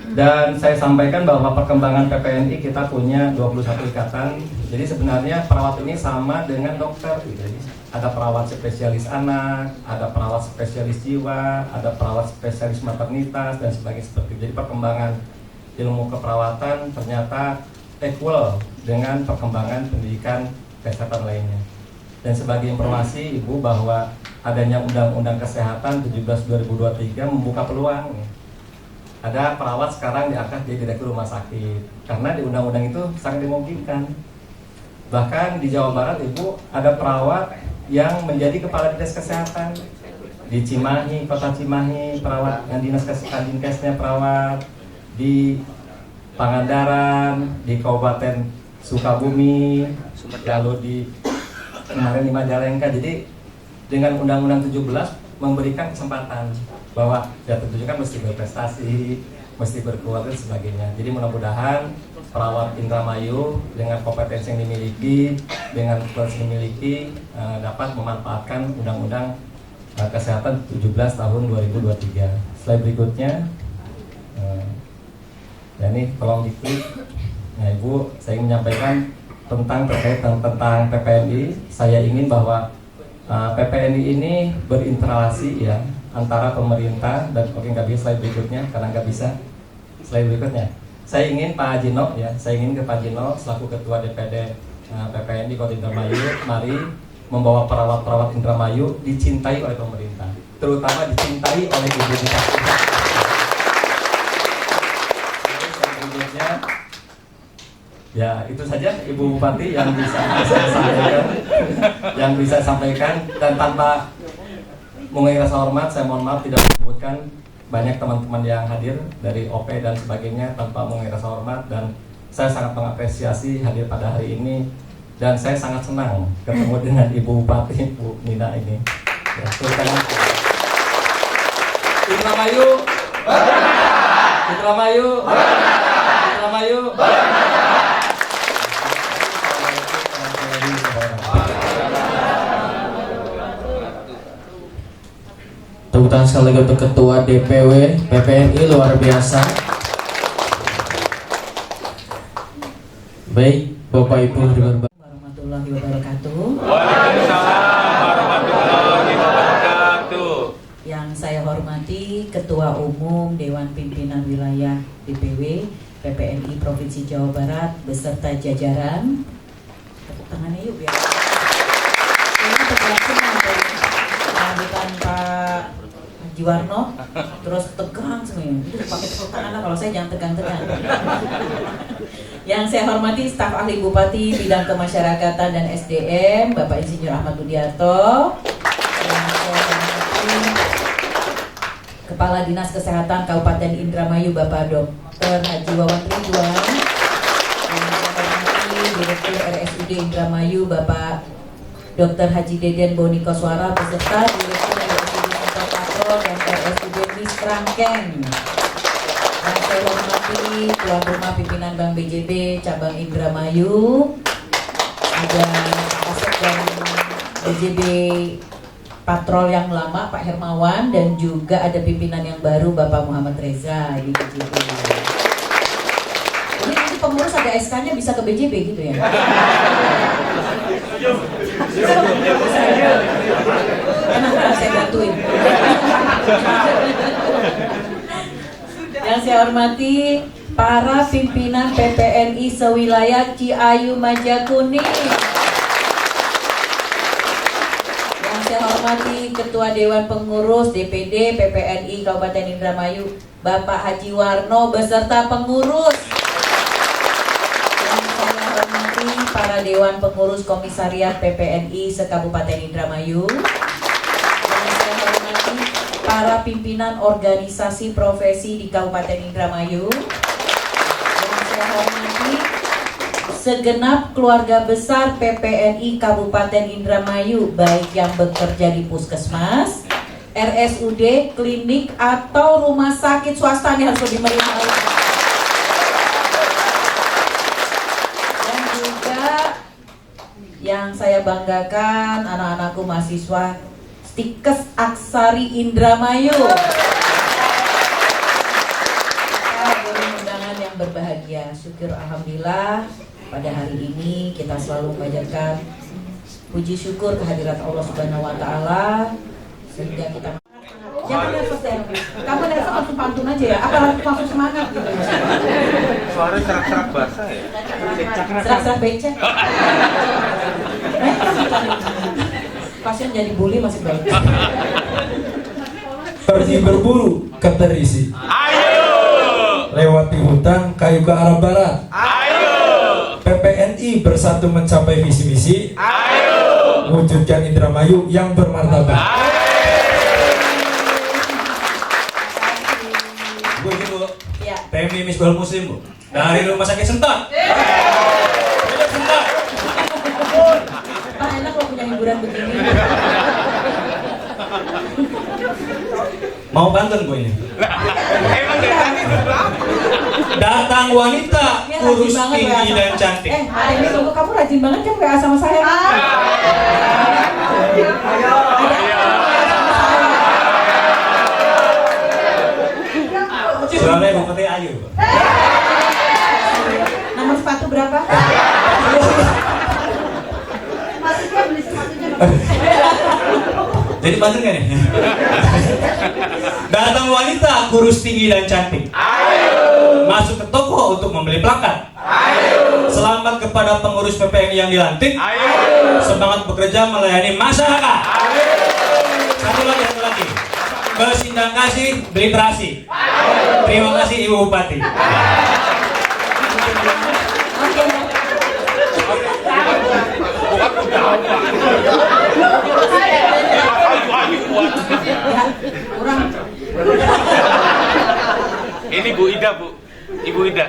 Dan saya sampaikan bahwa perkembangan PPNI kita punya 21 ikatan. Jadi sebenarnya perawat ini sama dengan dokter. Jadi ada perawat spesialis anak, ada perawat spesialis jiwa, ada perawat spesialis maternitas dan sebagainya seperti itu. Jadi perkembangan ilmu keperawatan ternyata equal dengan perkembangan pendidikan kesehatan lainnya. Dan sebagai informasi Ibu bahwa adanya Undang-Undang Kesehatan 17/2023 membuka peluang. Ada perawat sekarang diangkat jadi direktur rumah sakit karena di undang-undang itu sangat dimungkinkan. Bahkan di Jawa Barat Ibu ada perawat yang menjadi kepala dinas kesehatan di Cimahi, kota Cimahi, perawat yang dinas Kadinkesnya perawat, di Pangandaran, di Kabupaten Sukabumi, lalu di kemarin di Majalengka. Jadi dengan Undang-Undang 17 memberikan kesempatan bahwa ya tentunya kan mesti berprestasi, mesti berkeluarga dan sebagainya. Jadi mudah-mudahan perawat Indramayu dengan kompetensi yang dimiliki, dengan kualitas yang dimiliki dapat memanfaatkan Undang-Undang Kesehatan 17 tahun 2023. Slide berikutnya. Ya ini tolong diklik. Nah Ibu, saya ingin menyampaikan terkait tentang PPNI. Saya ingin bahwa PPNI ini berinteraksi ya antara pemerintah dan oke nggak bisa slide berikutnya karena nggak bisa slide berikutnya. Saya ingin Pak Jino ya, saya ingin ke Pak Jino selaku Ketua DPD PPNI Kota Indramayu, mari membawa perawat-perawat Indramayu dicintai oleh pemerintah, terutama dicintai oleh Ibu Bupati. Berikutnya, ya itu saja Ibu Bupati yang bisa saya sampaikan, dan tanpa mengurangi rasa hormat, saya mohon maaf tidak menyebutkan banyak teman-teman yang hadir dari OP dan sebagainya tanpa mengurangi rasa hormat, dan saya sangat mengapresiasi hadir pada hari ini dan saya sangat senang ketemu dengan Ibu Bupati Bu Nina ini. Ya, Indramayu, Indramayu, Indramayu. Tepuk tangan sekali lagi untuk Ketua DPW PPNI luar biasa. Baik, Bapak Ibu warahmatullahi wabarakatuh. Yang saya hormati Ketua Umum Dewan Pimpinan Wilayah DPW PPNI Provinsi Jawa Barat beserta jajaran. Tepuk tangannya yuk biar. Ini terjelasin bukan Pak Jiwarno, terus tegang semuanya. Itu pakai tepuk tangan lah, kalau saya jangan tegang-tegang. Yang saya hormati staf ahli Bupati bidang kemasyarakatan dan SDM Bapak Insinyur Ahmad Budiarto. Yang saya hormati Kepala Dinas Kesehatan Kabupaten Indramayu Bapak Dr. Haji Wawan Ridwan. Yang saya hormati Direktur RSUD Indramayu Bapak Dr. Haji Deden Boni Koswara beserta Direktur RSUD Motor Patrol dan RSUD Mis Rangkeng. Yang saya hormati tuan rumah pimpinan Bank BJB cabang Indramayu, ada Kasek dan BJB Patrol yang lama Pak Hermawan, dan juga ada pimpinan yang baru Bapak Muhammad Reza di BJB. Ini nanti pengurus ada SK-nya bisa ke BJB gitu ya? Kenapa saya bantuin? Yang saya hormati para pimpinan PPNI sewilayah Ciayu Majakuning. Yang saya hormati Ketua Dewan Pengurus DPD PPNI Kabupaten Indramayu Bapak Haji Warno beserta pengurus. Yang saya hormati para Dewan Pengurus Komisariat PPNI se-Kabupaten Indramayu. Yang saya hormati para pimpinan organisasi profesi di Kabupaten Indramayu. Yang saya hormati segenap keluarga besar PPNI Kabupaten Indramayu, baik yang bekerja di puskesmas, RSUD, klinik, atau rumah sakit swasta. Ini harus lebih meriah. Dan juga yang saya banggakan, anak-anakku mahasiswa Stikes Aksari Indramayu. Kita undangan yang berbahagia. Syukur alhamdulillah pada hari ini kita selalu mengajarkan puji syukur kehadirat Allah Subhanahu wa taala sehingga kita jangan nervous ya. Kamu nervous langsung pantun aja ya. Apa langsung semangat gitu. Suara serak-serak basah ya. Serak-serak becek. Pasien jadi bully masih baik. Pergi berburu keterisi. Ayo. Lewati hutan kayu ke arah barat. Ayo. PPNI bersatu mencapai visi-misi. Ayo. Wujudkan Indramayu yang bermartabat. Bu, ini Bu, Ya. PMI Misbahul Muslim Bu, dari Rumah Sakit Sentot. Sentot. Pak, enak lo punya hiburan begini. Mau pantun Bu ini? Emang dari tadi Datang wanita, Ini kurus, rajin banget tinggi, WA dan sama- cantik. hari ini tunggu, kamu rajin banget kan WA sama saya. Soalnya Bupati Ayu Bu. Nomor sepatu berapa? Jadi pantun kan nih? Datang wanita, kurus, tinggi, dan cantik. Ayo. Masuk ke toko untuk membeli plakat. Ayo. Selamat kepada pengurus PPNI yang dilantik. Ayo. Semangat bekerja melayani masyarakat. Ayo. Satu lagi. Bersindang kasih, berliterasi. Terima kasih Ibu Bupati. Kurang. Ini Bu Ida, Bu. Ibu Ida.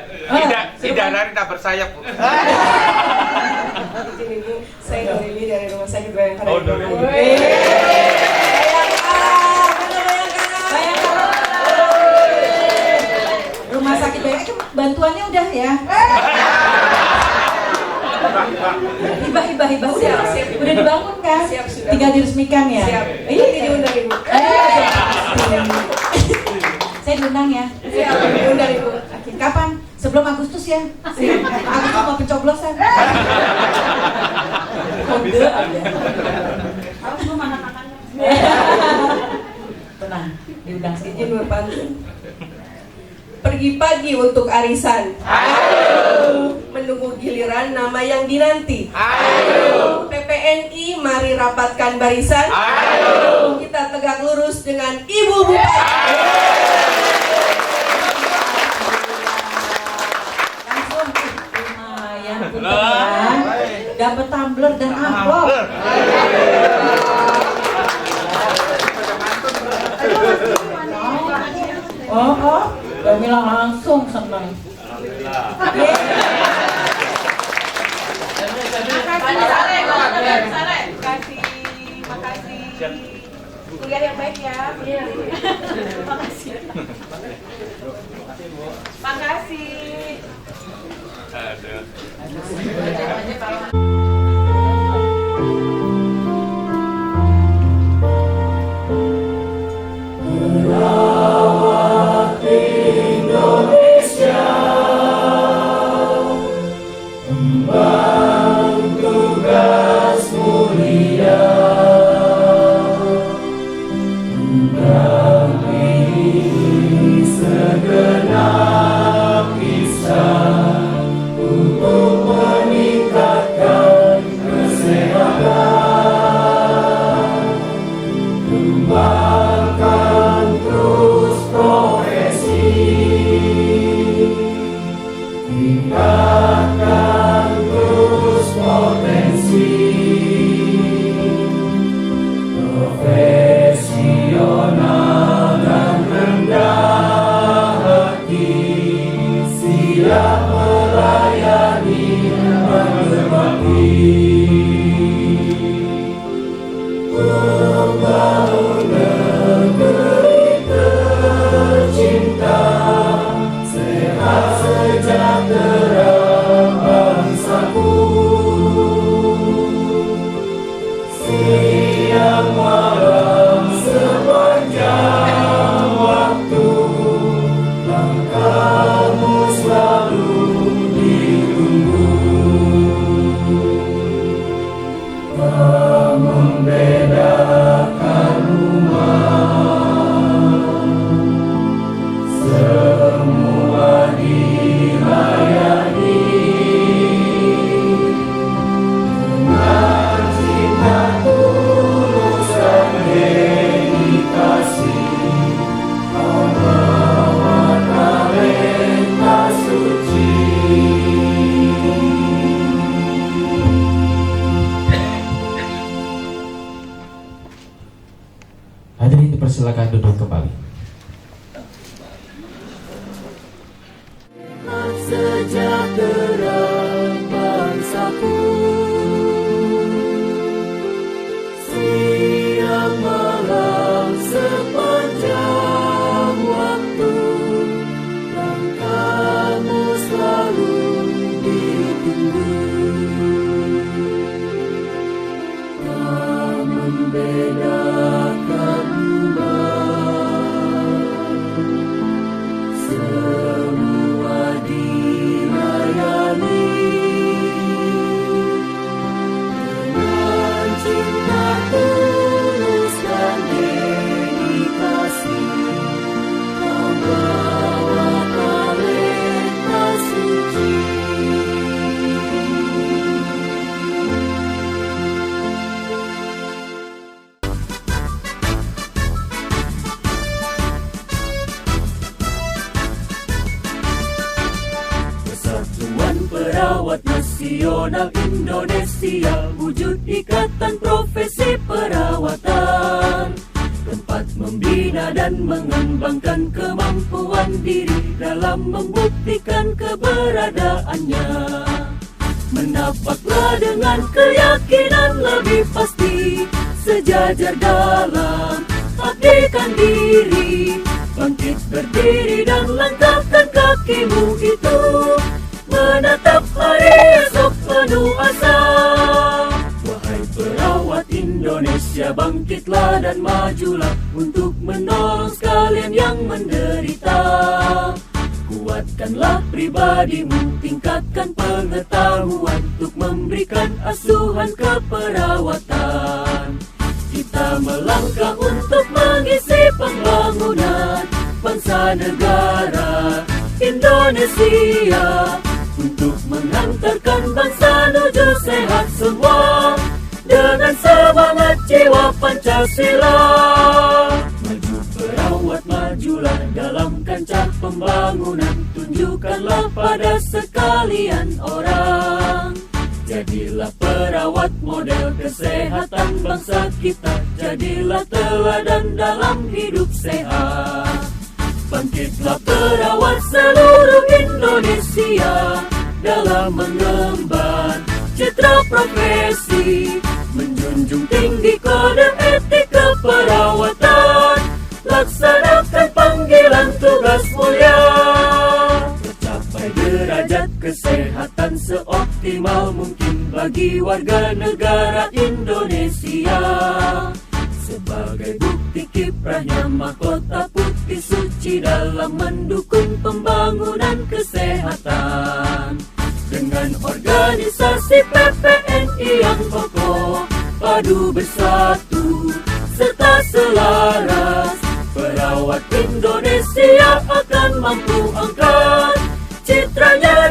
Ida nari tak bersayap, Bu. Saya Dorili dari Rumah Sakit Bayangkara. Oh, Dorili. Rumah sakit Bayangkara bantuannya udah ya. Hibah udah dibangun kan? Tinggal diresmikan ya. Iya diundang Ibu. Saya diundang ya. Diundang Ibu. Kapan? Sebelum Agustus ya. Agustus mau pencoblosan. Kode aja. Tenang diundang semua. Izin berpantun. Pergi pagi untuk arisan. Ayo. Menunggu giliran nama yang dinanti. Ayo. PPNI mari rapatkan barisan. Ayo. Kita tegak lurus dengan Ibu Bupati. Langsung lumayan punten ya. Dapat tumbler dan amplop. Oh, Gamila langsung senang. Makasih. Kuliah yang baik ya. Makasih. Makasih. Hadirin dipersilakan duduk kembali. Sejahtera bangsaku, siang malam sepanjang waktu, langkahmu selalu ditunggu. Tak membedakan umat, semua dilayani dengan cinta tulus dan dedikasi. Kau bawa talenta suci. Persatuan Perawat Nasional Indonesia, wujud ikatan profesi perawatan, tempat membina dan mengembangkan kemampuan diri dalam membuktikan keberadaannya. Menapaklah dengan keyakinan lebih pasti, sejajar dalam abdikan diri, bangkit berdiri dan langkahkan kakimu itu, menatap hari esok penuh asa. Wahai perawat Indonesia, bangkitlah dan majulah untuk menolong sekalian yang menderita. Kuatkanlah pribadimu, tingkatkan pengetahuan untuk memberikan asuhan keperawatan. Kita melangkah untuk mengisi penglaris bangsa negara Indonesia, untuk mengantarkan bangsa menuju sehat semua dengan semangat jiwa Pancasila. Maju perawat, majulah dalam kancah pembangunan, tunjukkanlah pada sekalian orang. Jadilah perawat model kesehatan bangsa kita, jadilah teladan dalam hidup sehat. Bangkitlah perawat seluruh Indonesia dalam mengemban citra profesi, menjunjung tinggi kode etik keperawatan, laksanakan panggilan tugas mulia, tercapai derajat kesehatan seoptimal mungkin bagi warga negara Indonesia. Sebagai bukti kiprahnya mahkota putih suci dalam mendukung pembangunan kesehatan. Dengan organisasi PPNI yang kokoh, padu bersatu serta selaras, perawat Indonesia akan mampu angkat citranya